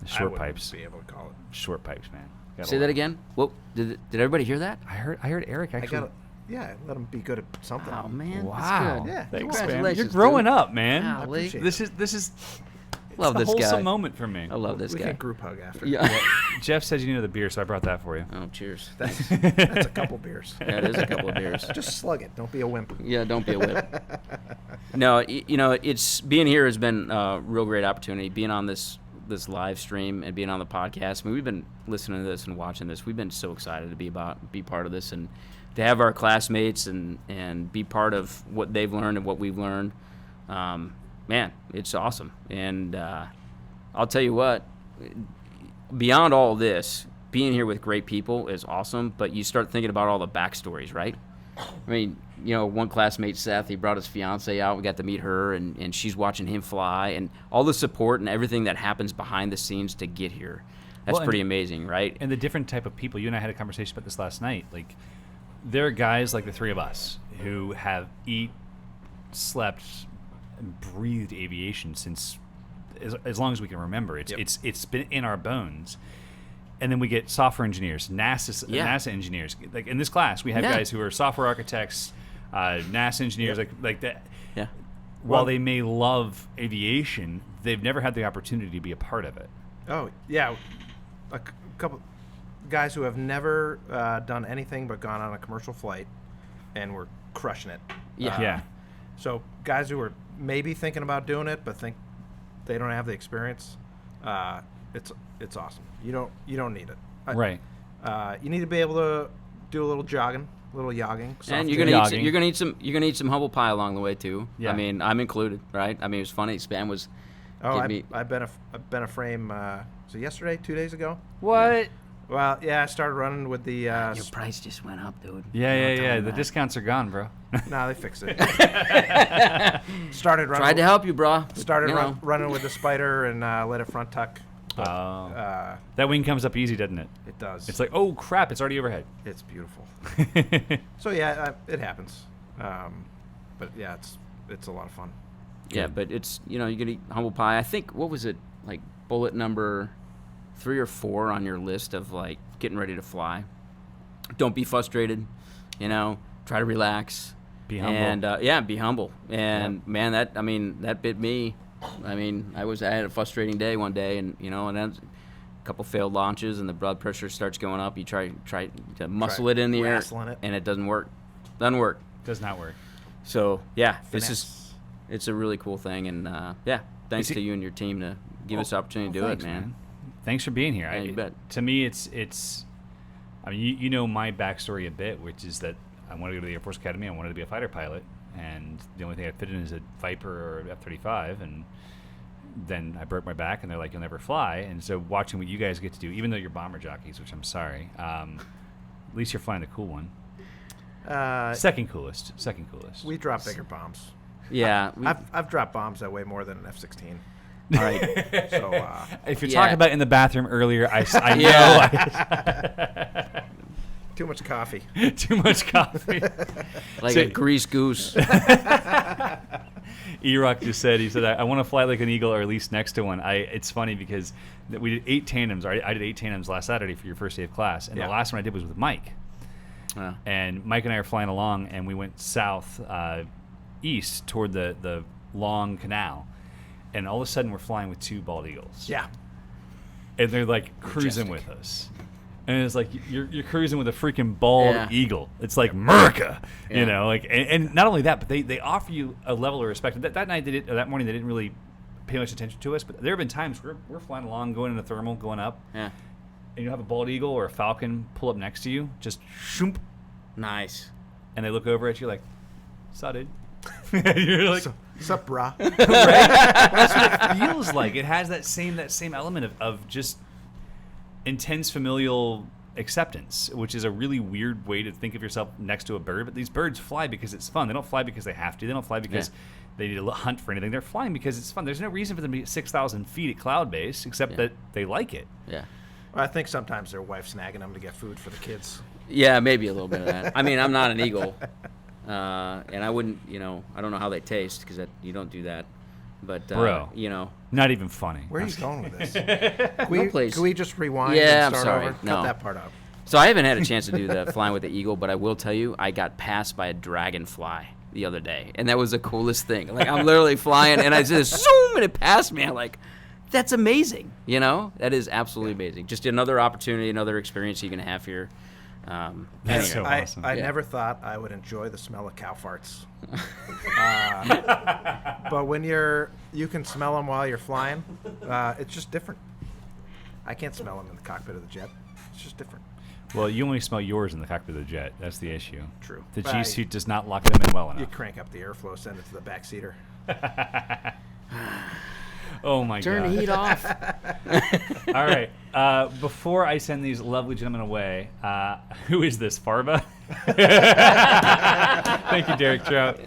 The I short wouldn't pipes. be able to call it. Short pipes, man. Gotta Say love that it. again. Well, did everybody hear that? I heard Eric actually. Let them be good at something. Oh man, Wow. that's good. Yeah, Thanks, man. Congratulations, You're growing dude. up, man. Golly. appreciate This is Love it's this a wholesome guy. moment for me. I love this we guy. can group hug after. Yeah. Jeff says you know the beer, so I brought that for you. Oh, cheers. Thanks. That's a couple beers. That is a couple of beers. Just slug it. Don't be a wimp. Yeah, don't be a whip. No, it's being here has been a real great opportunity. Being on this live stream and being on the podcast. I mean, we've been listening to this and watching this. We've been so excited to be part of this and to have our classmates and be part of what they've learned and what we've learned. Man, it's awesome. And I'll tell you what, beyond all this, being here with great people is awesome, but you start thinking about all the backstories, right? I mean, one classmate, Seth, he brought his fiance out. We got to meet her, and she's watching him fly, and all the support and everything that happens behind the scenes to get here. That's pretty amazing, right? And the different type of people. You and I had a conversation about this last night. Like, there are guys like the three of us who have slept, and breathed aviation since as long as we can remember. It's been in our bones. And then we get software engineers, NASA engineers. Like in this class, we have guys who are software architects, NASA engineers, like that. Yeah. While they may love aviation, they've never had the opportunity to be a part of it. Oh yeah, a couple guys who have never done anything but gone on a commercial flight and were crushing it. Yeah. Yeah. So guys who are maybe thinking about doing it but think they don't have the experience, it's awesome. You don't need it. Right. You need to be able to do a little jogging, a little yogging. And soft you're gonna eat some humble pie along the way too. Yeah. I mean, I'm included, right? I mean, it was funny. Spam was. Oh, me, I've been a frame. So yesterday, 2 days ago. What? Well, yeah, I started running with the. your price just went up, dude. Yeah. The discounts are gone, bro. Nah, they fixed it. Started running. Tried to help you, bro. Started running with the spider and let it front tuck. But, that wing comes up easy, doesn't it? it does. It's like, oh crap, it's already overhead. It's beautiful. So yeah, it happens. But yeah, it's a lot of fun. Yeah, but it's you can eat humble pie. I think what was it like bullet number 3 or 4 on your list of like getting ready to fly. Don't be frustrated, Try to relax. Be humble. And be humble. And man, that bit me. I had a frustrating day one day, and and then a couple failed launches, and the blood pressure starts going up. You try to muscle it in the air, and it doesn't work. Does not work. So yeah, Finesse. it's a really cool thing, and thanks to you and your team to give us the opportunity to do thanks, it, man. Thanks for being here. Yeah, you bet. To me, it's. I mean, you know my backstory a bit, which is that I wanted to go to the Air Force Academy. I wanted to be a fighter pilot, and the only thing I fit in is a Viper or F-35, and then I broke my back, and they're like, "You'll never fly." And so, watching what you guys get to do, even though you're bomber jockeys, which I'm sorry, at least you're flying the cool one. Second coolest. We drop bigger bombs. Yeah, I've dropped bombs that weigh more than an F-16. all right. So If you're talking about in the bathroom earlier, I know. too much coffee. Too much coffee. Like a grease goose. E-Rock just said, I want to fly like an eagle or at least next to one. It's funny because we did 8 tandems. I did 8 tandems last Saturday for your first day of class. And the last one I did was with Mike. And Mike and I are flying along, and we went south, east toward the long canal. And all of a sudden, we're flying with 2 bald eagles. Yeah. And they're like cruising with us. And it's like you're cruising with a freaking bald eagle. It's like America, and not only that, but they offer you a level of respect. That night that morning they didn't really pay much attention to us, but there have been times we're flying along, going into thermal, going up, and you have a bald eagle or a falcon pull up next to you, just shoomp, Nice. and they look over at you like, "Saw, dude." You're like, Sup, brah? right? That's what it feels like. It has that same element of just intense familial acceptance, which is a really weird way to think of yourself next to a bird. But these birds fly because it's fun. They don't fly because they have to. They don't fly because they need to hunt for anything. They're flying because it's fun. There's no reason for them to be at 6,000 feet at cloud base except that they like it. Yeah. Well, I think sometimes their wife's snagging them to get food for the kids. Yeah, maybe a little bit of that. I mean, I'm not an eagle, and I wouldn't. I don't know how they taste because you don't do that. But Bro. Not even funny. Where are you going with this? No place. Can we just rewind Yeah, and I'm start sorry. over? No. Cut that part out. So I haven't had a chance to do the flying with the eagle, but I will tell you, I got passed by a dragonfly the other day, and that was the coolest thing. Like I'm literally flying, and I just zoom, and it passed me. I'm like, that's amazing. That is absolutely amazing. Just another opportunity, another experience you can have here. That's so awesome. I never thought I would enjoy the smell of cow farts. But when you can smell them while you're flying, it's just different. I can't smell them in the cockpit of the jet. It's just different. Well, you only smell yours in the cockpit of the jet. That's the issue. True. The But G-suit does not lock them in well enough. You crank up the airflow, send it to the back seater. Oh, my Turn God. the heat off. All right. Before I send these lovely gentlemen away, who is this, Farva? Thank you, Derek Trout.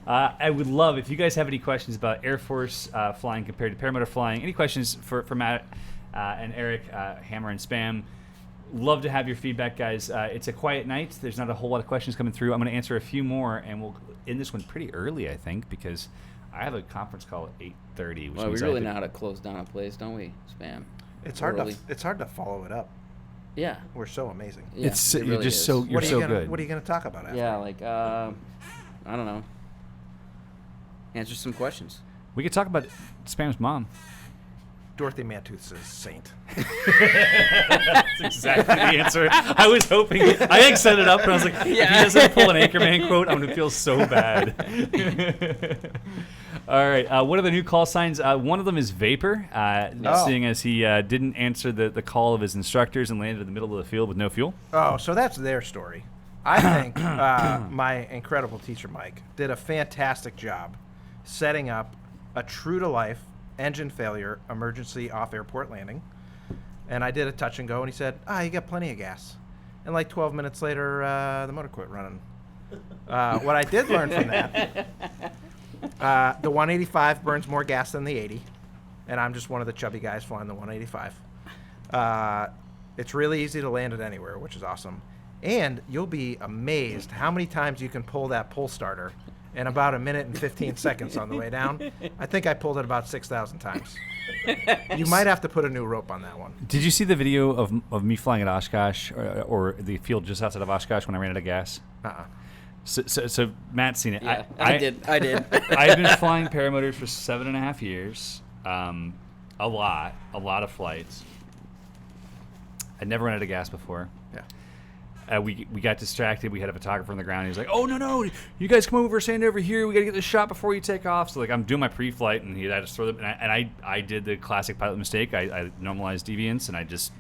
I would love, if you guys have any questions about Air Force flying compared to paramotor flying, any questions for Matt and Eric, Hammer and Spam, love to have your feedback, guys. It's a quiet night. There's not a whole lot of questions coming through. I'm going to answer a few more, and we'll end this one pretty early, I think, because I have a conference call at 8:30. Well, we really know how to close down a place, don't we, Spam? It's hard to follow it up. Yeah. We're so amazing. Yeah, It's it you're really just is. so you're so gonna, good. What are you going to talk about after? Yeah, like I don't know. Answer some questions. We could talk about Spam's mom. Dorothy Mantooth's saint. That's exactly the answer. I was hoping. I like set it up, and I was like, if he doesn't pull an Anchorman quote, I'm going to feel so bad. All right. What are the new call signs? One of them is Vapor, seeing as he didn't answer the call of his instructors and landed in the middle of the field with no fuel. Oh, so that's their story. I think my incredible teacher, Mike, did a fantastic job setting up a true-to-life engine failure emergency off-airport landing. And I did a touch and go, and he said, you got plenty of gas. And like 12 minutes later, the motor quit running. What I did learn from that, the 185 burns more gas than the 80. And I'm just one of the chubby guys flying the 185. It's really easy to land it anywhere, which is awesome. And you'll be amazed how many times you can pull that pull starter in about 1 minute and 15 seconds on the way down. I think I pulled it about 6,000 times. You might have to put a new rope on that one. Did you see the video of me flying at Oshkosh or the field just outside of Oshkosh when I ran out of gas? So Matt's seen it. Yeah, I did. I've been flying paramotors for 7.5 years. A lot of flights. I'd never run out of gas before. Yeah. We got distracted. We had a photographer on the ground. He was like, "Oh no! You guys come over, stand over here. We gotta get this shot before you take off." So like I'm doing my pre-flight, and I just throw them. And I did the classic pilot mistake. I normalized deviance, and I just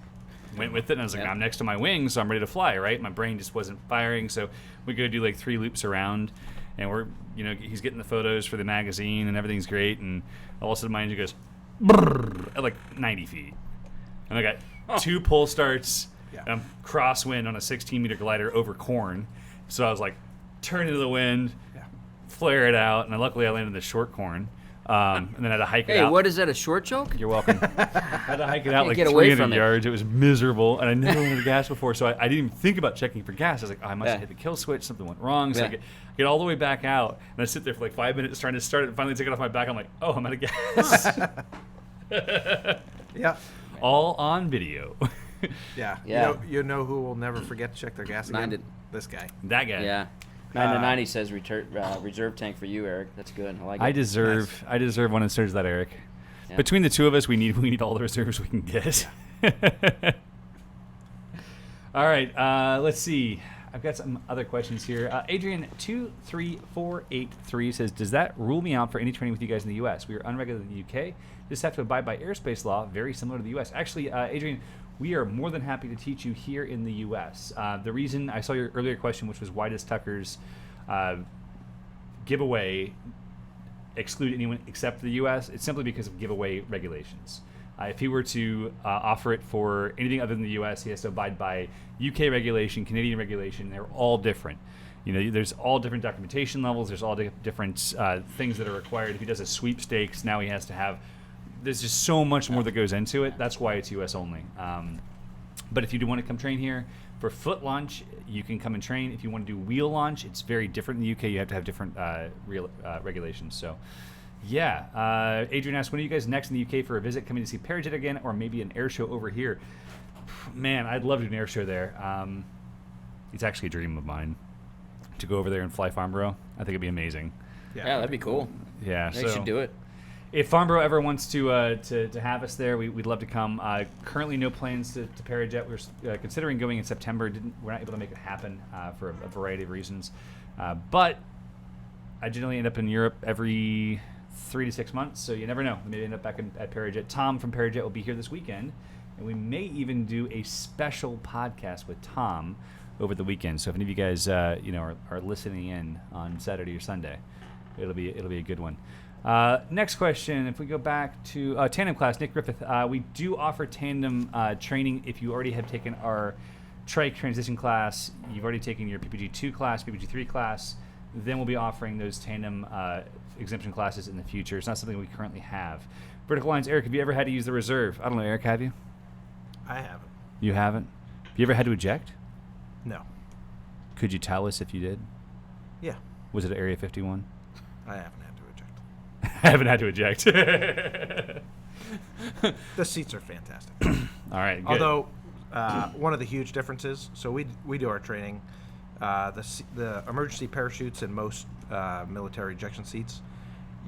went with it. And I was like, I'm next to my wing, so I'm ready to fly. Right? My brain just wasn't firing. So we go do like 3 loops around, and he's getting the photos for the magazine, and everything's great. And all of a sudden, my engine goes brrr, at like 90 feet, and I got 2 pull starts. Yeah. And I'm crosswind on a 16-meter glider over corn. So I was like, turn into the wind, flare it out, and luckily I landed in the short corn. And then I had to hike it out. Hey, what is that, a short choke? You're welcome. I had to hike it out like get away 300 from it. yards. It was miserable, and I never ran out of gas before, so I didn't even think about checking for gas. I was like, I must have hit the kill switch. Something went wrong. So I get all the way back out, and I sit there for like 5 minutes trying to start it, and finally take it off my back. I'm like, I'm out of gas. Yeah. All on video. Yeah. Yeah. You know who will never forget to check their gas again? This guy. That guy. Yeah. 9 to 90 says reserve tank for you, Eric. That's good. I like it. I deserve one that serves that, Eric. Yeah. Between the two of us, we need all the reserves we can get. All right, let's see. I've got some other questions here. Adrian 23483 says, "Does that rule me out for any training with you guys in the U.S.? We are unregulated in the UK. Just have to abide by airspace law, very similar to the U.S." Actually, Adrian, we are more than happy to teach you here in the U.S. The reason I saw your earlier question, which was why does Tucker's giveaway exclude anyone except the U.S., it's simply because of giveaway regulations. If he were to offer it for anything other than the U.S., he has to abide by UK regulation, Canadian regulation. They're all different. There's all different documentation levels. There's all different things that are required. If he does a sweepstakes, now he has to have. There's just so much more that goes into it. That's why it's U.S. only. But if you do want to come train here for foot launch, you can come and train. If you want to do wheel launch, it's very different in the UK. You have to have different regulations. So. Yeah. Adrian asked, when are you guys next in the UK for a visit, coming to see Parajet again, or maybe an air show over here? Man, I'd love to do an air show there. It's actually a dream of mine to go over there and fly Farnborough. I think it'd be amazing. Yeah, that'd be cool. Yeah, They should do it. If Farnborough ever wants to have us there, we'd love to come. Currently, no plans to Parajet. We're considering going in September. We're not able to make it happen for a variety of reasons. But I generally end up in Europe every 3 to 6 months, so you never know. We may end up back at Parajet. Tom from Parajet will be here this weekend, and we may even do a special podcast with Tom over the weekend. So if any of you guys are listening in on Saturday or Sunday, it'll be a good one. Next question, if we go back to tandem class, Nick Griffith, we do offer tandem training if you already have taken our trike transition class, you've already taken your PPG2 class, PPG3 class, then we'll be offering those tandem exemption classes in the future. It's not something we currently have. Vertical lines, Eric, have you ever had to use the reserve? I don't know, Eric, have you? I haven't. You haven't? Have you ever had to eject? No. Could you tell us if you did? Yeah. Was it Area 51? I haven't had to eject. I haven't had to eject. The seats are fantastic. All right, good. Although, one of the huge differences, so we do our training, the emergency parachutes in most military ejection seats,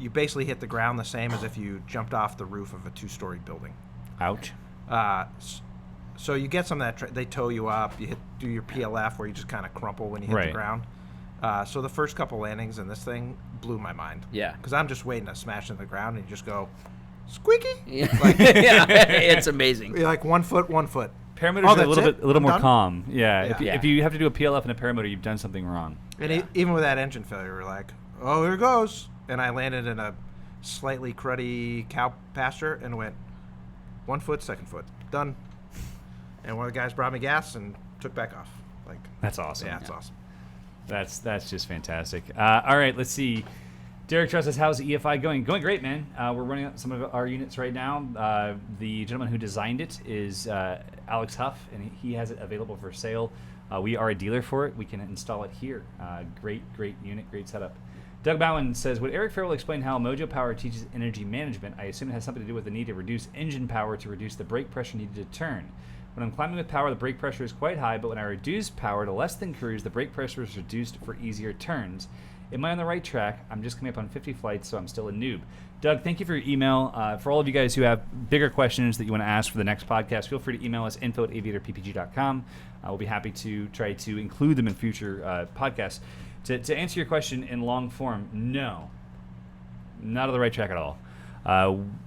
you basically hit the ground the same as if you jumped off the roof of a 2-story building. Ouch. So you get some of that. They tow you up. You do your PLF where you just kind of crumple when you hit the ground. So the first couple landings in this thing blew my mind. Yeah. Because I'm just waiting to smash into the ground, and you just go, squeaky. Yeah, it's amazing. You're like 1 foot, 1 foot. Paramotors are a little more done? calm. Yeah. Yeah. If you have to do a PLF in a paramotor, you've done something wrong. And even with that engine failure, we're like, oh, here it goes. And I landed in a slightly cruddy cow pasture and went 1 foot, 2nd foot, done. And one of the guys brought me gas and took back off. Like, that's awesome. Yeah, it's awesome. That's just fantastic. All right, let's see. Derek Trust says, how's the EFI going? Going great, man. We're running out some of our units right now. The gentleman who designed it is Alex Huff, and he has it available for sale. We are a dealer for it. We can install it here. Great unit, great setup. Doug Bowen says, would Eric Farrell explain how Mojo Power teaches energy management? I assume it has something to do with the need to reduce engine power to reduce the brake pressure needed to turn. When I'm climbing with power, the brake pressure is quite high, but when I reduce power to less than cruise, the brake pressure is reduced for easier turns. Am I on the right track? I'm just coming up on 50 flights, so I'm still a noob. Doug, thank you for your email. For all of you guys who have bigger questions that you want to ask for the next podcast, feel free to email us info@aviatorppg.com. We'll be happy to try to include them in future podcasts. To answer your question in long form, no. Not on the right track at all.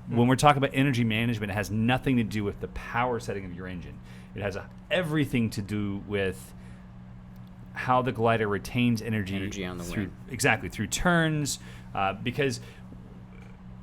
When we're talking about energy management, it has nothing to do with the power setting of your engine. It has everything to do with how the glider retains energy on the through wing. Exactly, through turns, because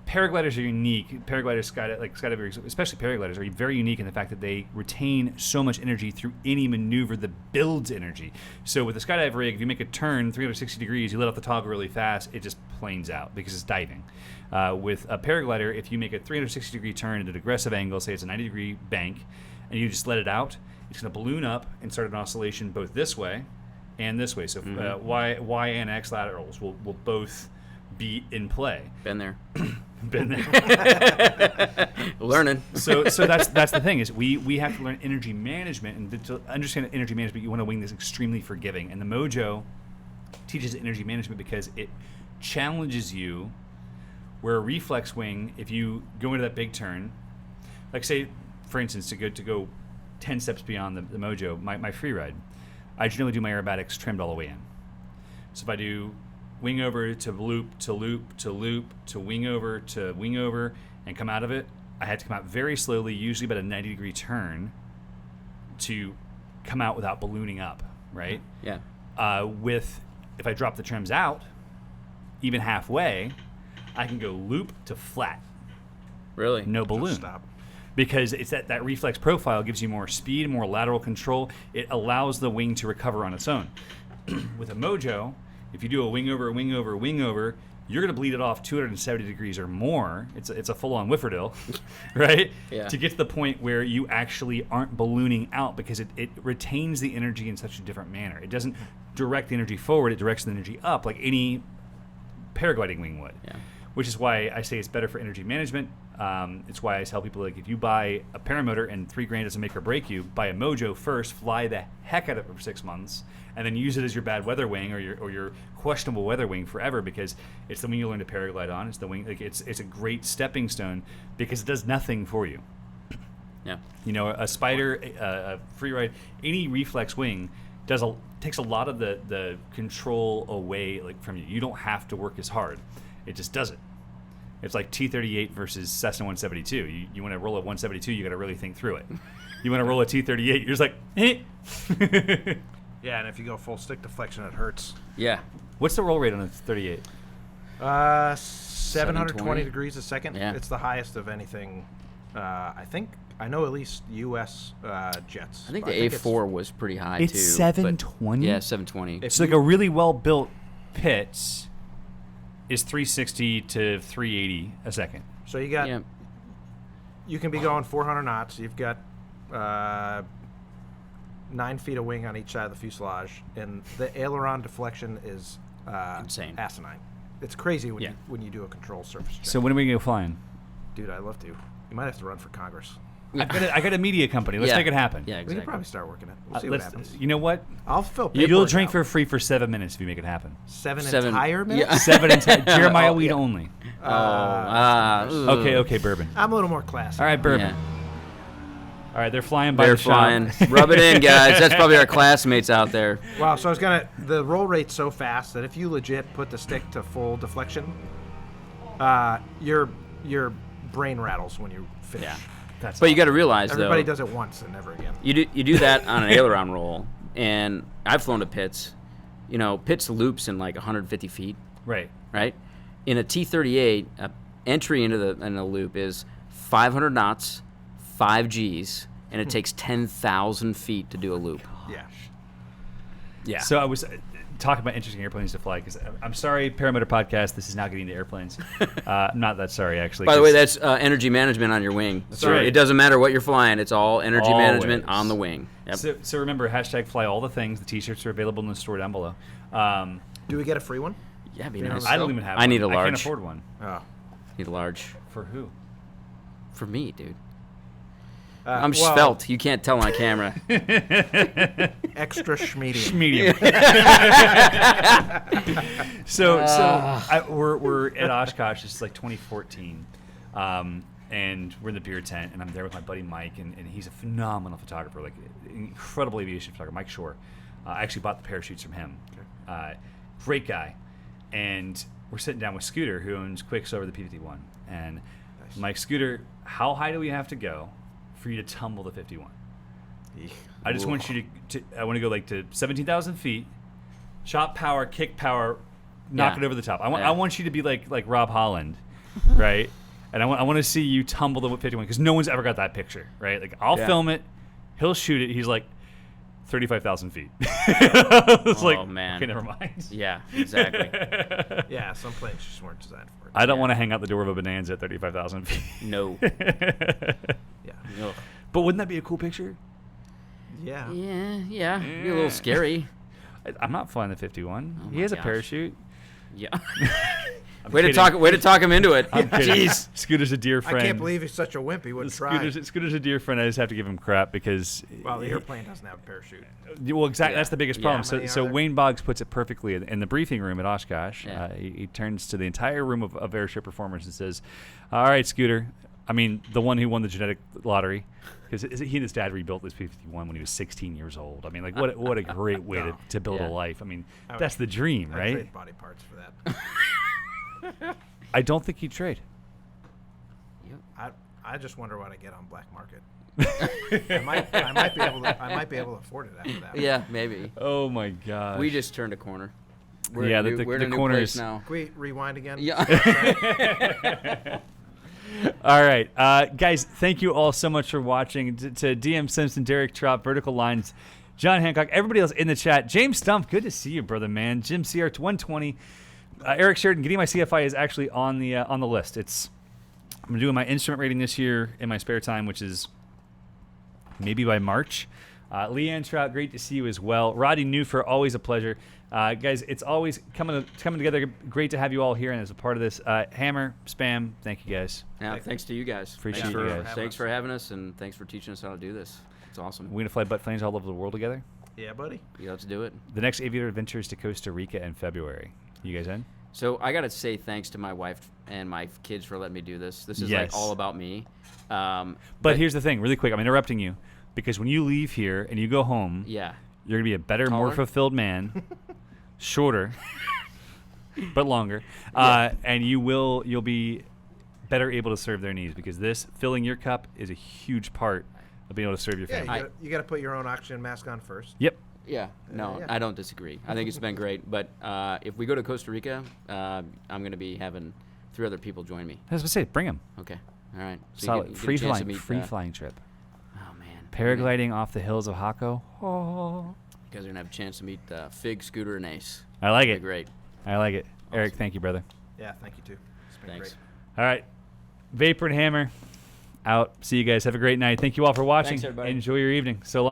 paragliders are unique. Paragliders, skydivers, especially paragliders, are very unique in the fact that they retain so much energy through any maneuver that builds energy. So with a skydive rig, if you make a turn 360 degrees, you let off the toggle really fast, it just planes out because it's diving. With a paraglider, if you make a 360 degree turn at an aggressive angle, say it's a 90 degree bank, and you just let it out, it's going to balloon up and start an oscillation both this way and this way. So Y and X laterals will both be in play. Been there. Been there. Learning. So that's the thing is we have to learn energy management, and to understand energy management, you want a wing that's extremely forgiving. And the Mojo teaches energy management because it challenges you. Where a reflex wing, if you go into that big turn, like say, for instance, to go 10 steps beyond the Mojo, my free ride, I generally do my aerobatics trimmed all the way in. So if I do wing over to loop to loop to loop to wing over and come out of it, I had to come out very slowly, usually about a 90 degree turn, to come out without ballooning up, right? Yeah. If I drop the trims out, even halfway, I can go loop to flat. Really? No balloon. Stop. Because it's that reflex profile gives you more speed, more lateral control. It allows the wing to recover on its own. With a Mojo, if you do a wing over, you're going to bleed it off 270 degrees or more. It's a full-on whifferdale, right? Yeah. To get to the point where you actually aren't ballooning out because it retains the energy in such a different manner. It doesn't direct the energy forward. It directs the energy up like any paragliding wing would. Yeah. Which is why I say it's better for energy management. It's why I tell people, like, if you buy a paramotor and $3,000 doesn't make or break you, buy a Mojo first, fly the heck out of it for 6 months, and then use it as your bad weather wing or your questionable weather wing forever, because it's the wing you learn to paraglide on. It's the wing. Like, it's a great stepping stone because it does nothing for you. Yeah. You know, a Spider, a free ride, any reflex wing takes a lot of the control away from you. You don't have to work as hard. It just does it. It's like T-38 versus Cessna 172. You want to roll a 172, you got to really think through it. You want to roll a T-38, you're just like, eh. Yeah, and if you go full stick deflection, it hurts. Yeah. What's the roll rate on a 38? 720 degrees a second. Yeah. It's the highest of anything. I know at least U.S. Jets. I think the A4 was pretty high, it's too. 720? Yeah, 720. It's like a really well-built pit is 360 to 380 a second. So you got, Yeah. you can be going 400 knots. You've got 9 feet of wing on each side of the fuselage, and the aileron deflection is Insane. asinine. It's crazy when Yeah. you do a control surface check. So when are we going to go flying? Dude, I'd love to. You might have to run for Congress. I got a media company. Let's Yeah. make it happen. Yeah, We exactly. can probably start working it. We'll see what happens. You know what? I'll fill paperwork You'll drink out. for free for 7 minutes if you make it happen. seven Seven- entire minutes? Yeah. 7 entire Jeremiah Oh, weed yeah. only. Okay, bourbon. I'm a little more classy. All right, bourbon. Yeah. All right, they're flying by They're the shop. flying. Rub it in, guys. That's probably our classmates out there. Wow, so the roll rate's so fast that if you legit put the stick to full deflection, your brain rattles when you finish. Yeah. But you got to realize, Everybody though, does it once and never again. you do that on an aileron roll, and I've flown to pits. You know, pits loops in like 150 feet, Right. right? In a T-38, entry into the loop is 500 knots, 5 Gs, and it takes 10,000 feet to do a loop. Yeah. Yeah. So I was talking about interesting airplanes to fly because I'm sorry, Paramotor Podcast. This is now getting into airplanes. I'm not that sorry, actually. By the way, that's energy management on your wing. That's right. It doesn't matter what you're flying. It's all energy management Always. on the wing. Yep. So remember, hashtag fly all the things. The T-shirts are available in the store down below. Do we get a free one? Yeah, be You know, nice. I don't even have I one. need a I large. can't afford one. Oh. Need a large. For who? For me, dude. Uh, I'm well, svelte. You can't tell on camera. Extra schmedium. Medium. We're at Oshkosh. It's like 2014, and we're in the beer tent, and I'm there with my buddy Mike, and he's a phenomenal photographer, like incredible aviation photographer. Mike Shore. I actually bought the parachutes from him. Great guy, and we're sitting down with Scooter, who owns Quicksilver, the P-51, and Mike, Scooter, how high do we have to go for you to tumble the 51? I just want you to I want to go like to 17,000 feet, chop power, kick power, knock it over the top. I want you to be like Rob Holland, right? And I want to see you tumble the 51 because no one's ever got that picture, right? Like I'll film it, he'll shoot it. He's like 35,000 feet. It's like, man. Okay, never mind. Yeah, exactly. Yeah, some planes just weren't designed for it. I don't want to hang out the door of a Bonanza at 35,000 feet. No. Yeah. Ugh. But wouldn't that be a cool picture? Yeah. Yeah. Be a little scary. I'm not flying the 51. Oh he my has a gosh. parachute. Yeah. I'm Way to kidding. talk him into it. I'm kidding. Jeez. Scooter's a dear friend. I can't believe he's such a wimp. He wouldn't try. Scooter's a dear friend. I just have to give him crap because. Well, the airplane doesn't have a parachute. Well, exactly. Yeah. That's the biggest Yeah. problem. How many So are there? Wayne Boggs puts it perfectly in the briefing room at Oshkosh. Yeah. He turns to the entire room of airship performers and says, "All right, Scooter. I mean, the one who won the genetic lottery, because he and his dad rebuilt this P-51 when he was 16 years old. I mean, like what a great way to build a life. I mean, that's the dream, I'd right? trade body parts for that. I don't think he'd trade. I just wonder what I get on black market. I might be able to afford it after that. Yeah, maybe. Oh my God. We just turned a corner. We're Yeah, in a new, the we're in a new corner place is- now. Can we rewind again? Yeah. All right, guys, thank you all so much for watching. To DM Simpson, Derek Trout, Vertical Lines, John Hancock, everybody else in the chat. James Stump, good to see you, brother, man. Jim CR 120. Eric Sheridan, getting my CFI is actually on the list. I'm doing my instrument rating this year in my spare time, which is maybe by March. Leanne Trout, great to see you as well. Roddy Newfer, always a pleasure. Guys, it's always coming together. Great to have you all here and as a part of this. Hammer, Spam, thank you guys. Yeah, thanks to you guys. Appreciate Thanks you for- guys. Thanks for having us, and thanks for teaching us how to do this. It's awesome. We're going to fly butt planes all over the world together. Yeah, buddy. Yeah, let's do it. The next Aviator adventure is to Costa Rica in February. You guys in? So I got to say thanks to my wife and my kids for letting me do this. This is Yes. like all about me. But here's the thing, really quick. I'm interrupting you because when you leave here and you go home, Yeah. you're going to be a better, more Taller? fulfilled man, shorter, but longer, and you'll be better able to serve their needs because this filling your cup is a huge part of being able to serve your Yeah, family. you got to put your own oxygen mask on first. Yep. Yeah. No, Yeah. I don't disagree. I think it's been great. But if we go to Costa Rica, I'm going to be having 3 other people join me. I was going to say, bring them. Okay. All right. So Solid. you get a Free chance to flying, meet, free flying trip. Oh, man. Paragliding off the hills of Hako. Oh. You guys are going to have a chance to meet Fig, Scooter, and Ace. I like It'll be it. great. I like it. Eric, Awesome. thank you, brother. Yeah, thank you too. It's been Thanks. great. All right. Vapor and Hammer out. See you guys. Have a great night. Thank you all for watching. Thanks, everybody. Enjoy your evening. So long.